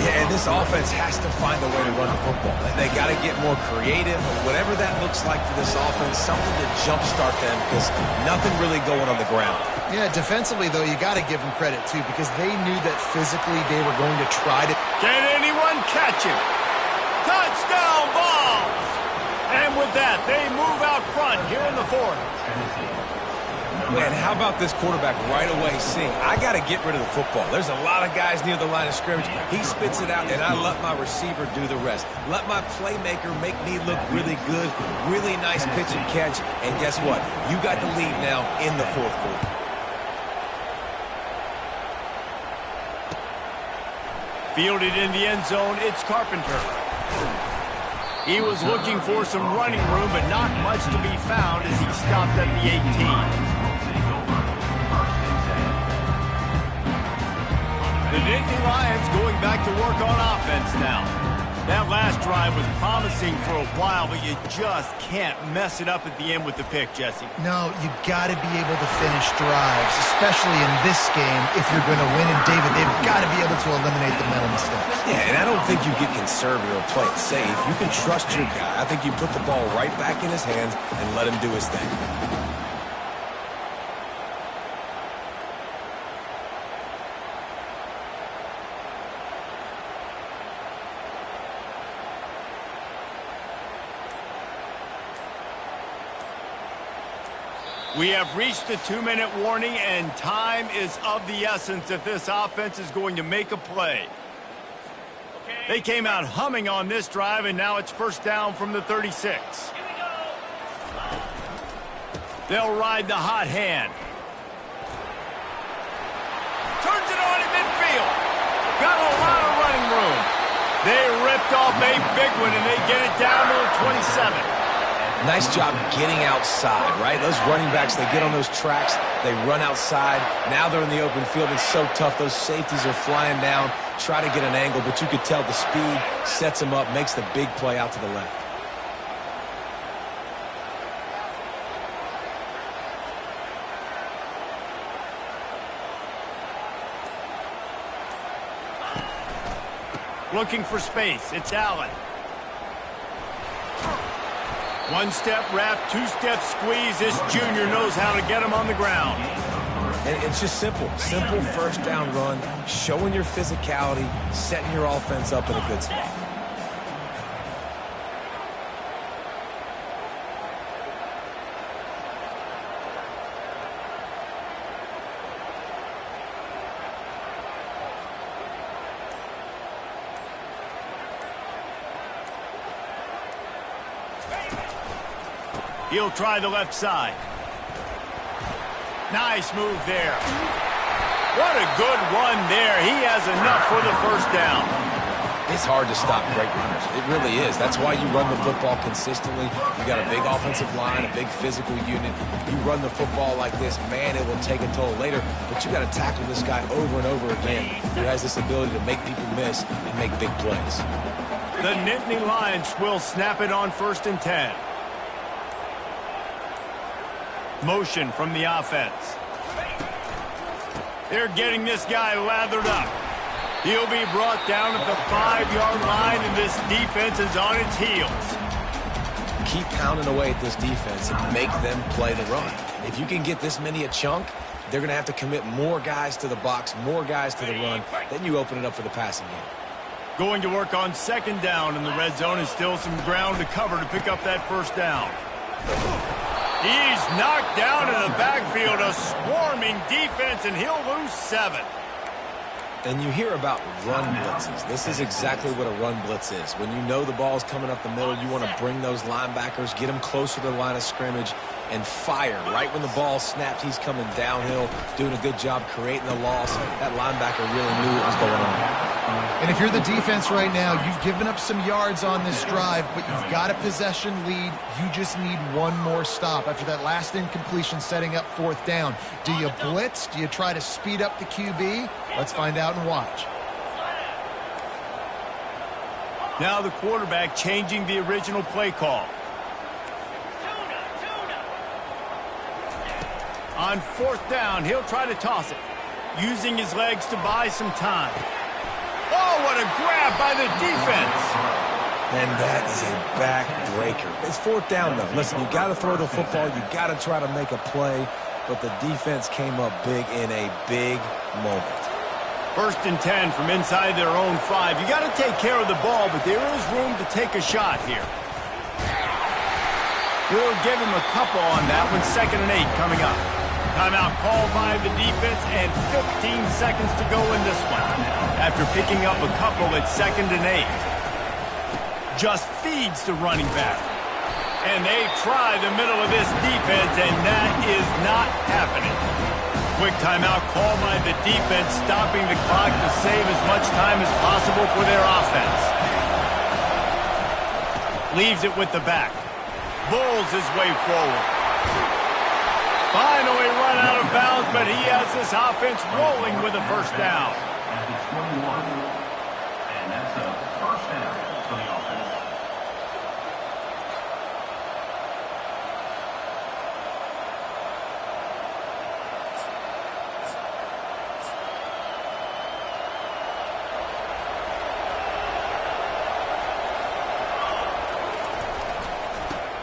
Yeah, and this offense has to find a way to run the football. They got to get more creative, whatever that looks like for this offense, something to jumpstart them because nothing really going on the ground. Yeah, defensively, though, you got to give them credit, too, because they knew that physically they were going to try to... Can anyone catch him? Touchdown balls! And with that, they move out front here in the fourth. Man, how about this quarterback right away seeing, I got to get rid of the football. There's a lot of guys near the line of scrimmage. He spits it out, and I let my receiver do the rest. Let my playmaker make me look really good, really nice pitch and catch. And guess what? You got the lead now in the fourth quarter. Fielded in the end zone, it's Carpenter. He was looking for some running room, but not much to be found as he stopped at the 18. The Nittany Lions going back to work on offense now. That last drive was promising for a while, but you just can't mess it up at the end with the pick, Jesse. No, you got to be able to finish drives, especially in this game if you're going to win. And, David, they've got to be able to eliminate the mental mistakes. Yeah, and I don't think you get conservative or play it safe. You can trust your guy. I think you put the ball right back in his hands and let him do his thing. We have reached the 2-minute warning, and time is of the essence if this offense is going to make a play. They came out humming on this drive, and now it's first down from the 36. They'll ride the hot hand. Turns it on in midfield. Got a lot of running room. They ripped off a big one, and they get it down to the 27. Nice job getting outside, right? Those running backs, they get on those tracks, they run outside. Now they're in the open field. It's so tough. Those safeties are flying down, try to get an angle, but you could tell the speed sets them up, makes the big play out to the left. Looking for space. It's Allen. One-step wrap, two-step squeeze. This junior knows how to get him on the ground. And it's just simple. Simple first down run, showing your physicality, setting your offense up in a good spot. He'll try the left side. Nice move there. What a good run there. He has enough for the first down. It's hard to stop great runners. It really is. That's why you run the football consistently. You got a big offensive line, a big physical unit. You run the football like this, man, it will take a toll later. But you got to tackle this guy over and over again, who has this ability to make people miss and make big plays. The Nittany Lions will snap it on 1st and 10. Motion from the offense. They're getting this guy lathered up. He'll be brought down at the 5-yard line, and this defense is on its heels. Keep pounding away at this defense and make them play the run. If you can get this many a chunk, they're going to have to commit more guys to the box, more guys to the run. Then you open it up for the passing game. Going to work on 2nd down in the red zone, and still some ground to cover to pick up that first down. He's knocked down in the backfield, a swarming defense, and he'll lose 7. And you hear about run blitzes. This is exactly what a run blitz is. When you know the ball's coming up the middle, you want to bring those linebackers, get them closer to the line of scrimmage, and fire. Right when the ball snaps, he's coming downhill, doing a good job creating the loss. That linebacker really knew what was going on. And And if you're the defense right now, you've given up some yards on this drive, but you've got a possession lead. You just need one more stop after that last incompletion setting up fourth down. Do you blitz? Do you try to speed up the QB? Let's find out and watch. Now the quarterback changing the original play call. On fourth down, he'll try to toss it, using his legs to buy some time. Oh, what a grab by the defense. And that is a backbreaker. It's fourth down, though. Listen, you got to throw the football. You got to try to make a play. But the defense came up big in a big moment. 1st and 10 from inside their own 5. You got to take care of the ball, but there is room to take a shot here. We'll give him a couple on that one. 2nd and 8 coming up. Timeout called by the defense and 15 seconds to go in this one. After picking up a couple at 2nd and 8. Just feeds the running back. And they try the middle of this defense, and that is not happening. Quick timeout called by the defense, stopping the clock to save as much time as possible for their offense. Leaves it with the back. Bulls his way forward. Finally run out of bounds, but he has this offense rolling with a first down. At the 21. And that's a first down for the offense.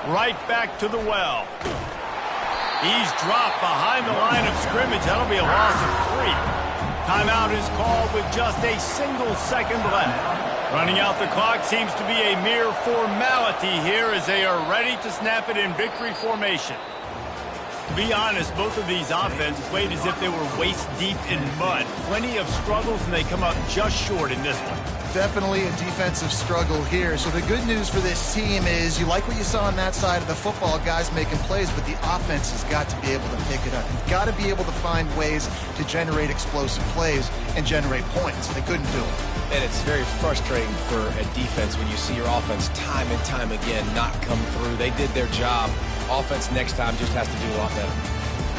Right back to the well. He's dropped behind the line of scrimmage. That'll be a loss of 3. Timeout is called with just a single second left. Running out the clock seems to be a mere formality here as they are ready to snap it in victory formation. To be honest, both of these offenses played as if they were waist deep in mud. Plenty of struggles, and they come up just short in this one. Definitely a defensive struggle here. So the good news for this team is you like what you saw on that side of the football, guys making plays, but the offense has got to be able to pick it up. You've got to be able to find ways to generate explosive plays and generate points. They couldn't do it. And it's very frustrating for a defense when you see your offense time and time again not come through. They did their job. Offense next time just has to do a lot better.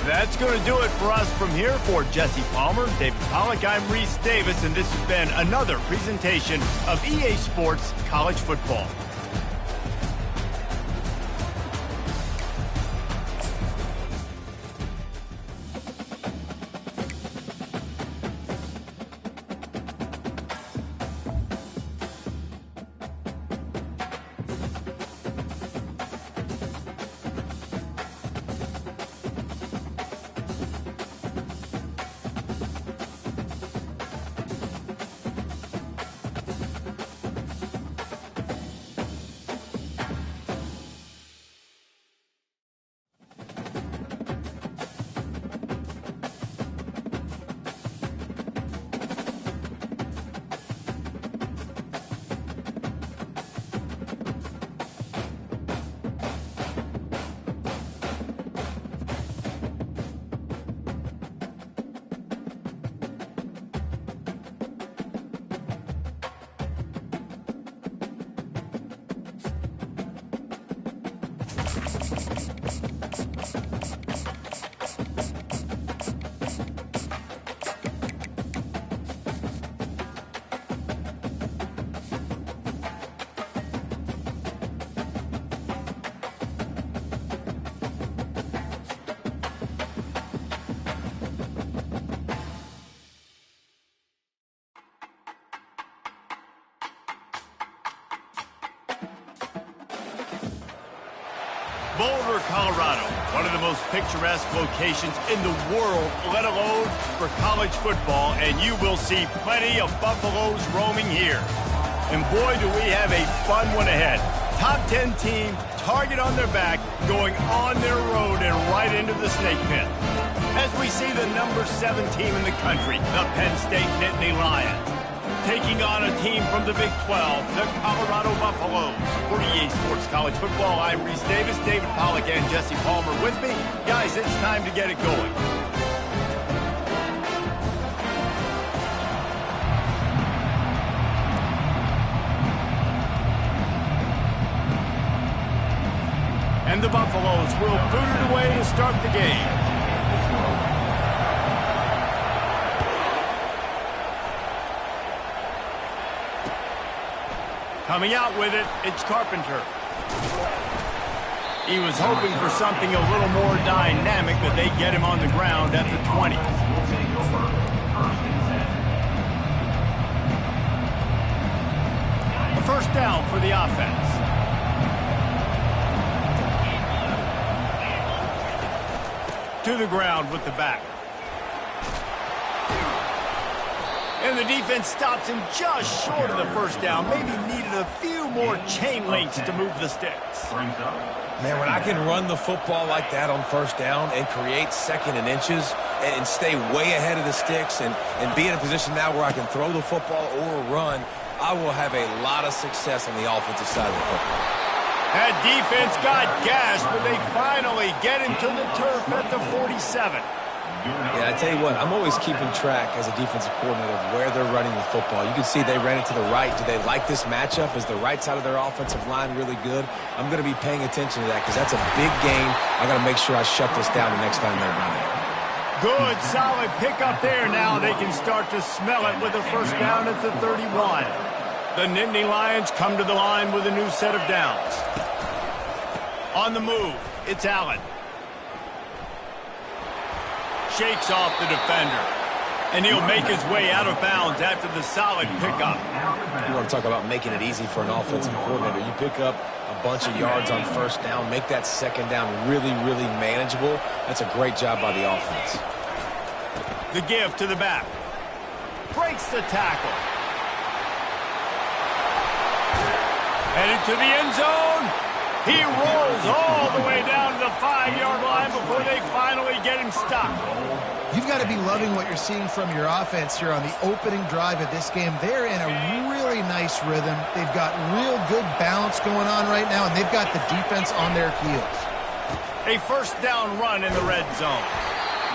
That's going to do it for us from here. For Jesse Palmer, David Pollack, I'm Reese Davis, and this has been another presentation of EA Sports College Football. Boulder, Colorado, one of the most picturesque locations in the world, let alone for college football, and you will see plenty of Buffaloes roaming here. And boy, do we have a fun one ahead. Top 10 team, target on their back, going on their road and right into the snake pit. As we see the number 7 team in the country, the Penn State Nittany Lions, taking on a team from the Big 12, the Colorado Buffaloes. For EA Sports College Football, I'm Reese Davis, David Pollack, and Jesse Palmer with me. Guys, it's time to get it going. And the Buffaloes will boot it away to start the game. Coming out with it, it's Carpenter. He was hoping for something a little more dynamic, but they get him on the ground at the 20. Will take over. First and 10. A first down for the offense. To the ground with the back. And the defense stops him just short of the first down. Maybe needed a few more chain links to move the sticks. Brings up. Man, when I can run the football like that on first down and create second and inches and stay way ahead of the sticks and be in a position now where I can throw the football or run, I will have a lot of success on the offensive side of the football. That defense got gashed, but they finally get him to the turf at the 47. Yeah, I tell you what, I'm always keeping track as a defensive coordinator of where they're running the football. You can see they ran it to the right. Do they like this matchup? Is the right side of their offensive line really good? I'm going to be paying attention to that because that's a big game. I got to make sure I shut this down the next time they're running. Good, solid pickup there. Now they can start to smell it with a first down at the 31. The Nittany Lions come to the line with a new set of downs. On the move, it's Allen. Shakes off the defender. And he'll make his way out of bounds after the solid pickup. You want to talk about making it easy for an offensive coordinator. You pick up a bunch of yards on first down, make that second down really, really manageable. That's a great job by the offense. The give to the back. Breaks the tackle. Headed to the end zone. He rolls all the way down to the 5-yard line before they finally get him stopped. You've got to be loving what you're seeing from your offense here on the opening drive of this game. They're in a really nice rhythm. They've got real good balance going on right now, and they've got the defense on their heels. A first down run in the red zone.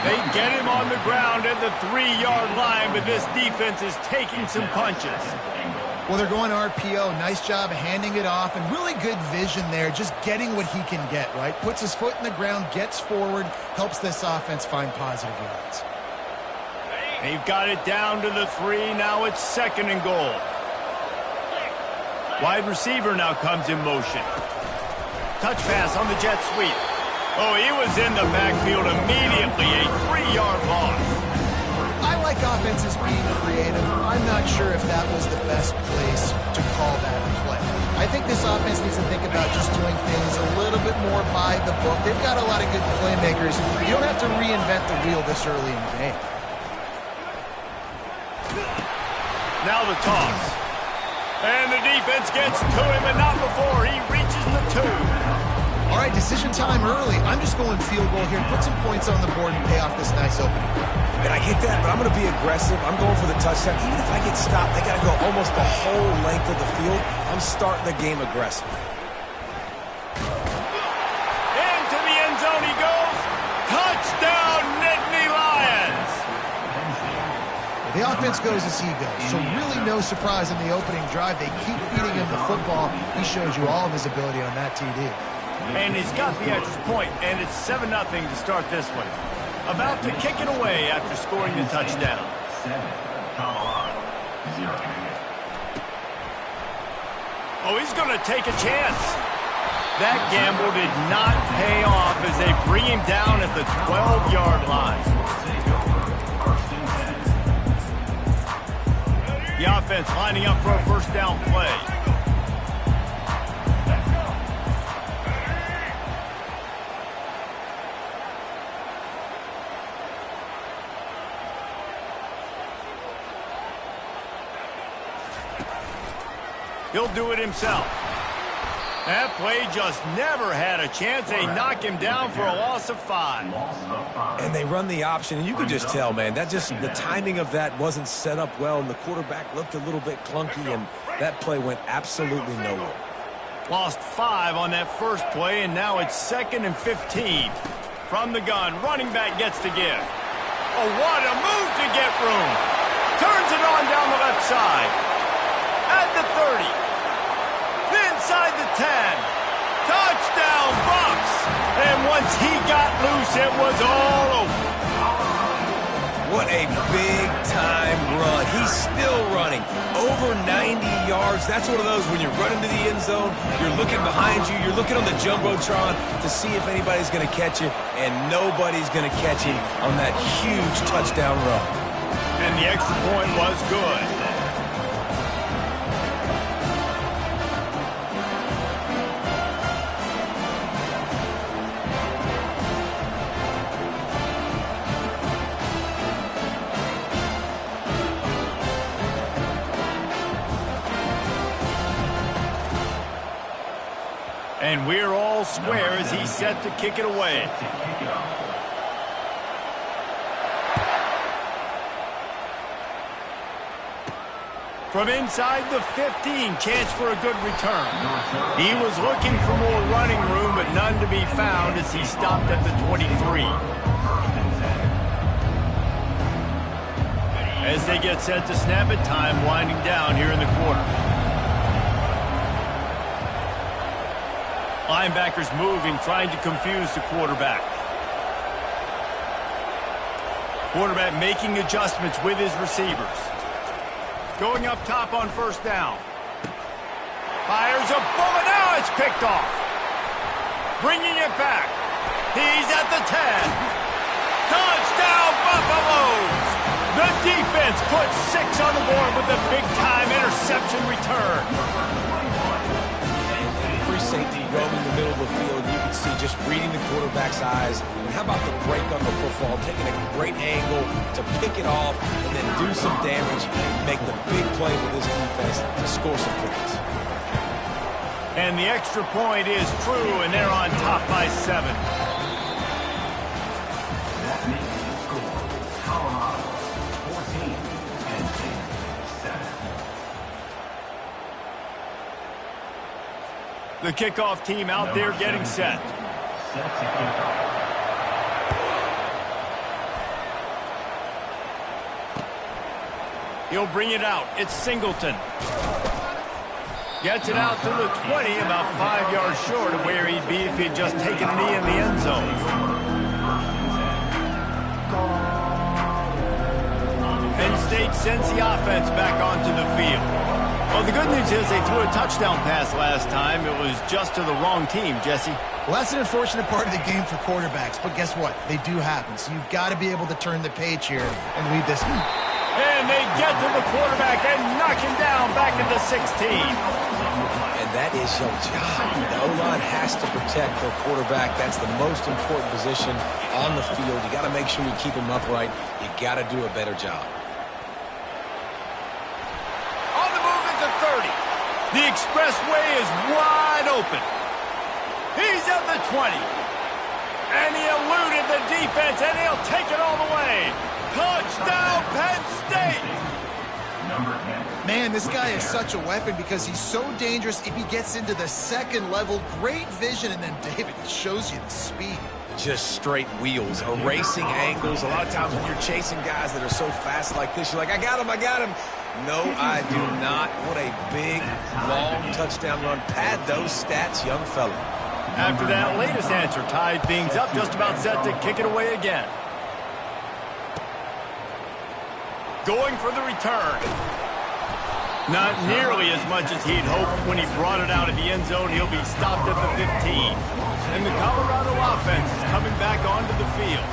They get him on the ground at the 3-yard line, but this defense is taking some punches. Well, they're going RPO. Nice job handing it off, and really good vision there, just getting what he can get, right? Puts his foot in the ground, gets forward, helps this offense find positive yards. They've got it down to the 3. Now it's second and goal. Wide receiver now comes in motion. Touch pass on the jet sweep. Oh, he was in the backfield immediately. A 3-yard loss. I like offenses being creative. I'm not sure if that was the best place to call that play. I think this offense needs to think about just doing things a little bit more by the book. They've got a lot of good playmakers. You don't have to reinvent the wheel this early in the game. Now the toss. And the defense gets to him, and not before he reaches the 2. All right, decision time early. I'm just going field goal here. Put some points on the board and pay off this nice opening. And I get that, but I'm going to be aggressive. I'm going for the touchdown. Even if I get stopped, I got to go almost the whole length of the field. I'm starting the game aggressive. Into the end zone he goes. Touchdown, Nittany Lions. The offense goes as he goes, so really no surprise in the opening drive. They keep feeding him the football. He shows you all of his ability on that TD. And he's got the extra point, and it's 7-0 to start this one. About to kick it away after scoring the touchdown. 7. Colorado. 0. Oh, he's going to take a chance. That gamble did not pay off as they bring him down at the 12-yard line. The offense lining up for a first down play. He'll do it himself. That play just never had a chance. They knock him down for a loss of 5. And they run the option, and you could just tell, man, the timing of that wasn't set up well, and the quarterback looked a little bit clunky, and that play went absolutely nowhere. Lost 5 on that first play, and now it's 2nd and 15. From the gun, running back gets the give. Oh, what a move to get room. Turns it on down the left side. At the 30. Inside the 10. Touchdown, Bucs. Once he got loose, it was all over. What a big-time run. He's still running. Over 90 yards. That's one of those when you're running to the end zone, you're looking behind you, you're looking on the Jumbotron to see if anybody's going to catch you, and nobody's going to catch him on that huge touchdown run. And the extra point was good. And we're all square as he's set to kick it away. From inside the 15, chance for a good return. He was looking for more running room, but none to be found as he stopped at the 23. As they get set to snap it, time winding down here in the quarter. Linebackers moving, trying to confuse the quarterback. Quarterback making adjustments with his receivers. Going up top on first down. Fires a bullet. Now it's picked off. Bringing it back. He's at the 10. Touchdown, Buffaloes! The defense puts 6 on the board with a big-time interception return. Free safety roaming the middle of the field. You can see just reading the quarterback's eyes. And how about the break on the football, taking a great angle to pick it off and then do some damage and make the big play for this defense to score some points. And the extra point is true, and they're on top by 7. That makes the score Colorado 14 and 7. The kickoff team out there getting set. Set to kick off. He'll bring it out. It's Singleton. Gets it out to the 20, about 5 yards short of where he'd be if he'd just taken a knee in the end zone. Penn State sends the offense back onto the field. Well, the good news is they threw a touchdown pass last time. It was just to the wrong team, Jesse. Well, that's an unfortunate part of the game for quarterbacks, but guess what? They do happen, so you've got to be able to turn the page here and lead this. And they get to the quarterback and knock him down back at the 16. And that is your job. The O-line has to protect their quarterback. That's the most important position on the field. You got to make sure you keep him upright. You got to do a better job. On the move at the 30. The expressway is wide open. He's at the 20. And he eluded the defense, and he'll take it all the way. Touchdown, Penn State! Man, this guy is such a weapon because he's so dangerous if he gets into the second level. Great vision, and then David shows you the speed. Just straight wheels, erasing angles. A lot of times when you're chasing guys that are so fast like this, you're like, I got him, I got him. No, I do not. What a big, long touchdown run. Pad those stats, young fella. After that latest answer, tied things up, just about set to kick it away again. Going for the return. Not nearly as much as he'd hoped when he brought it out of the end zone. He'll be stopped at the 15. And the Colorado offense is coming back onto the field.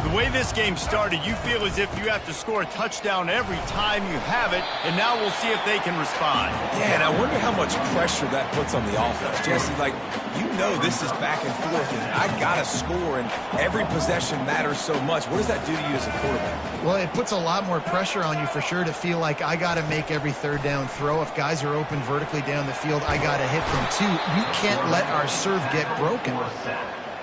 The way this game started, you feel as if you have to score a touchdown every time you have it, and now we'll see if they can respond. Yeah, and I wonder how much pressure that puts on the offense. Jesse, like, you know this is back and forth, and I got to score, and every possession matters so much. What does that do to you as a quarterback? Well, it puts a lot more pressure on you for sure to feel like I got to make every third down throw. If guys are open vertically down the field, I got to hit them too. We can't let our serve get broken.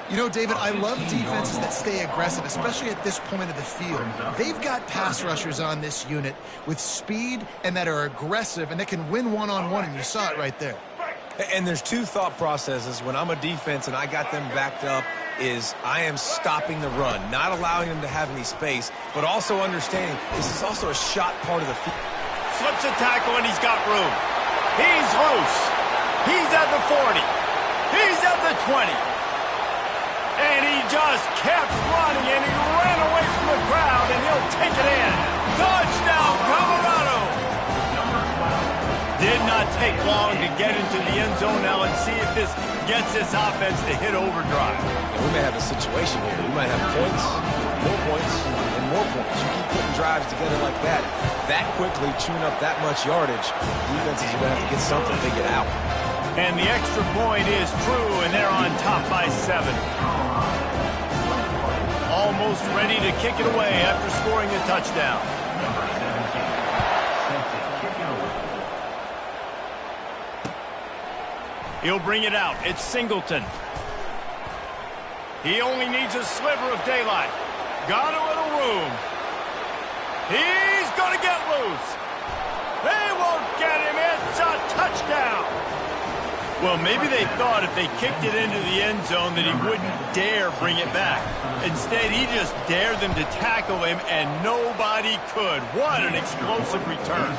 You know, David, I love defenses that stay aggressive, especially at this point of the field. They've got pass rushers on this unit with speed and that are aggressive and that can win one-on-one, and you saw it right there. And there's two thought processes when I'm a defense and I got them backed up is I am stopping the run, not allowing them to have any space, but also understanding this is also a shot part of the field. Slips a tackle and he's got room. He's loose. He's at the 40. He's at the 20. And he just kept running, and he ran away from the crowd, and he'll take it in. Touchdown, Colorado! Did not take long to get into the end zone. Now let's see if this gets this offense to hit overdrive. And we may have a situation here. We might have points, and more points. You keep putting drives together like that quickly, chewing up that much yardage, defenses are going to have to get something figured out. And the extra point is true, and they're on top by 7. Almost ready to kick it away after scoring a touchdown. Number 17, set to kick it away. He'll bring it out. It's Singleton. He only needs a sliver of daylight. Got a little room. He's going to get loose. They won't get him. It's a touchdown. Well, maybe they thought if they kicked it into the end zone that he wouldn't dare bring it back. Instead, he just dared them to tackle him, and nobody could. What an explosive return.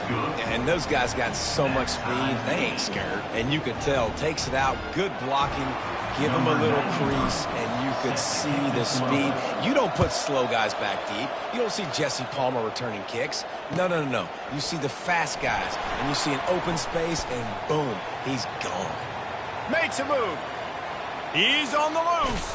And those guys got so much speed, they ain't scared. And you could tell, takes it out, good blocking, give him a little crease, and you could see the speed. You don't put slow guys back deep. You don't see Jesse Palmer returning kicks. No. You see the fast guys, and you see an open space, and boom, he's gone. Makes a move. He's on the loose.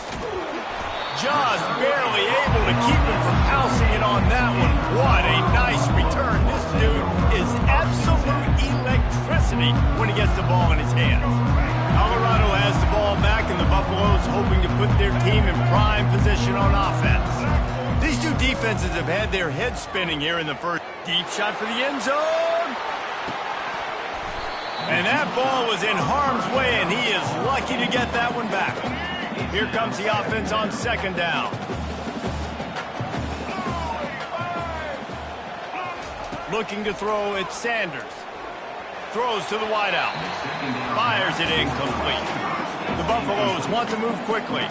Just barely able to keep him from pouncing it on that one. What a nice return. This dude is absolute electricity when he gets the ball in his hands. Colorado has the ball back, and the Buffaloes hoping to put their team in prime position on offense. These two defenses have had their heads spinning here in the first. Deep shot for the end zone. And that ball was in harm's way, and he is lucky to get that one back. Here comes the offense on second down. Looking to throw, it's Sanders. Throws to the wideout. Fires it incomplete. The Buffaloes want to move quickly.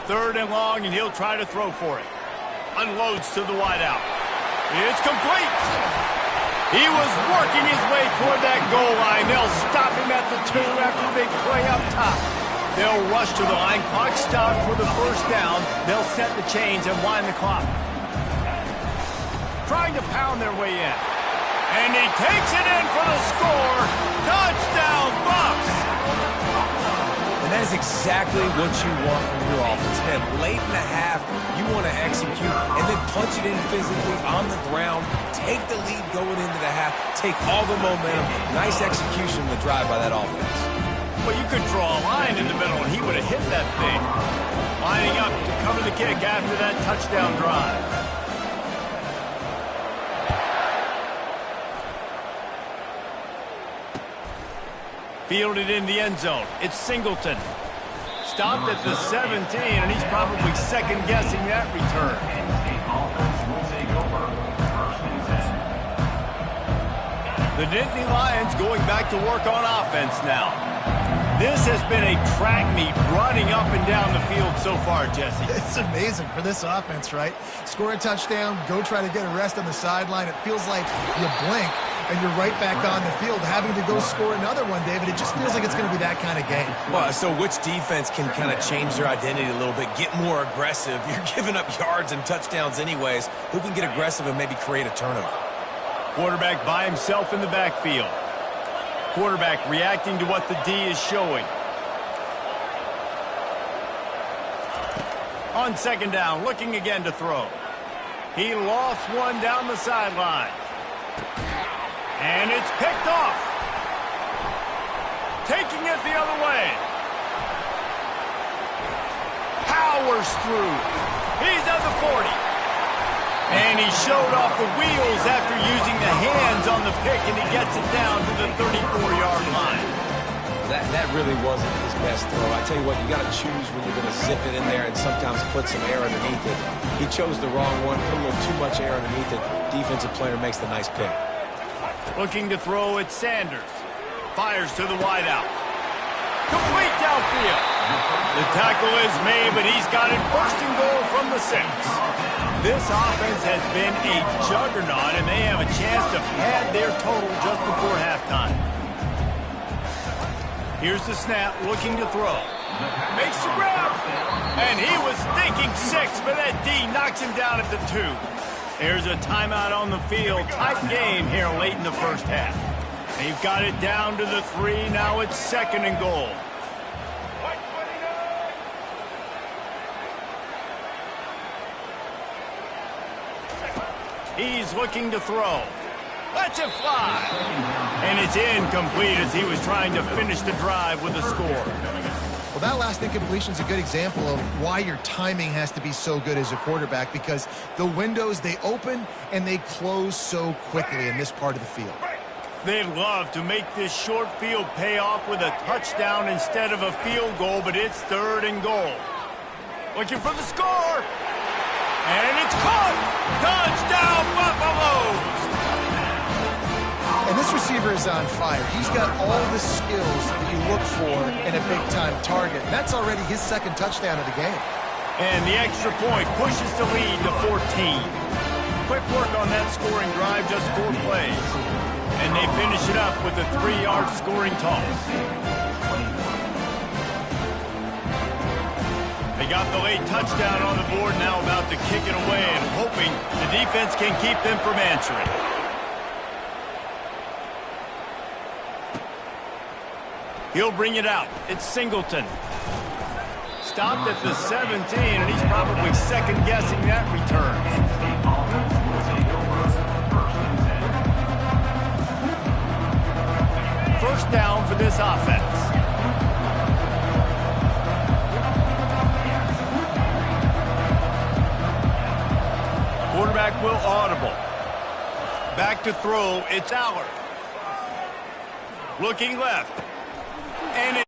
Third and long, and he'll try to throw for it. Unloads to the wideout. It's complete. He was working his way toward that goal line. They'll stop him at the 2 after a big play up top. They'll rush to the line. Clock stopped for the first down. They'll set the chains and wind the clock. Trying to pound their way in. And he takes it in for the score. Touchdown, Bucs! And that is exactly what you want from your offense. Man, late in the half, you want to execute and then punch it in physically on the ground, take the lead going into the half, take all the momentum. Nice execution in the drive by that offense. Well, you could draw a line in the middle, and he would have hit that thing. Lining up to cover the kick after that touchdown drive. Fielded in the end zone. It's Singleton. Stopped at the 17, and he's probably second-guessing that return. The Nittany Lions going back to work on offense now. This has been a track meet running up and down the field so far, Jesse. It's amazing for this offense, right? Score a touchdown, go try to get a rest on the sideline. It feels like you blink, and you're right back on the field having to go score another one, David. It just feels like it's going to be that kind of game. Well, so which defense can kind of change their identity a little bit, get more aggressive? You're giving up yards and touchdowns anyways. Who can get aggressive and maybe create a turnover? Quarterback by himself in the backfield. Quarterback reacting to what the D is showing. On second down, looking again to throw. He lost one down the sideline. And it's picked off. Taking it the other way. Powers through. He's at the 40. And he showed off the wheels after using the hands on the pick, and he gets it down to the 34-yard line. That really wasn't his best throw. I tell you what, you got to choose when you're going to zip it in there and sometimes put some air underneath it. He chose the wrong one, put a little too much air underneath it. Defensive player makes the nice pick. Looking to throw at Sanders. Fires to the wideout. Complete downfield. The tackle is made, but he's got it first and goal from the 6. This offense has been a juggernaut, and they have a chance to pad their total just before halftime. Here's the snap, looking to throw. Makes the grab. And he was thinking 6, but that D knocks him down at the 2. There's a timeout on the field. Tight game here late in the first half. They've got it down to the 3. Now it's 2nd and goal. He's looking to throw. Lets it fly. And it's incomplete as he was trying to finish the drive with a score. Well, that last incompletion is a good example of why your timing has to be so good as a quarterback, because the windows, they open and they close so quickly in this part of the field. They'd love to make this short field pay off with a touchdown instead of a field goal, but it's 3rd and goal. Looking for the score. And it's caught! Touchdown, Buffaloes! And this receiver is on fire. He's got all the skills that you look for in a big-time target. And that's already his 2nd touchdown of the game. And the extra point pushes the lead to 14. Quick work on that scoring drive, just 4 plays. And they finish it up with a 3-yard scoring toss. They got the late touchdown on the board, now about to kick it away and hoping the defense can keep them from answering. He'll bring it out. It's Singleton. Stopped at the 17, and he's probably second-guessing that return. First down for this offense. Quarterback will audible. Back to throw, it's Allard. Looking left. And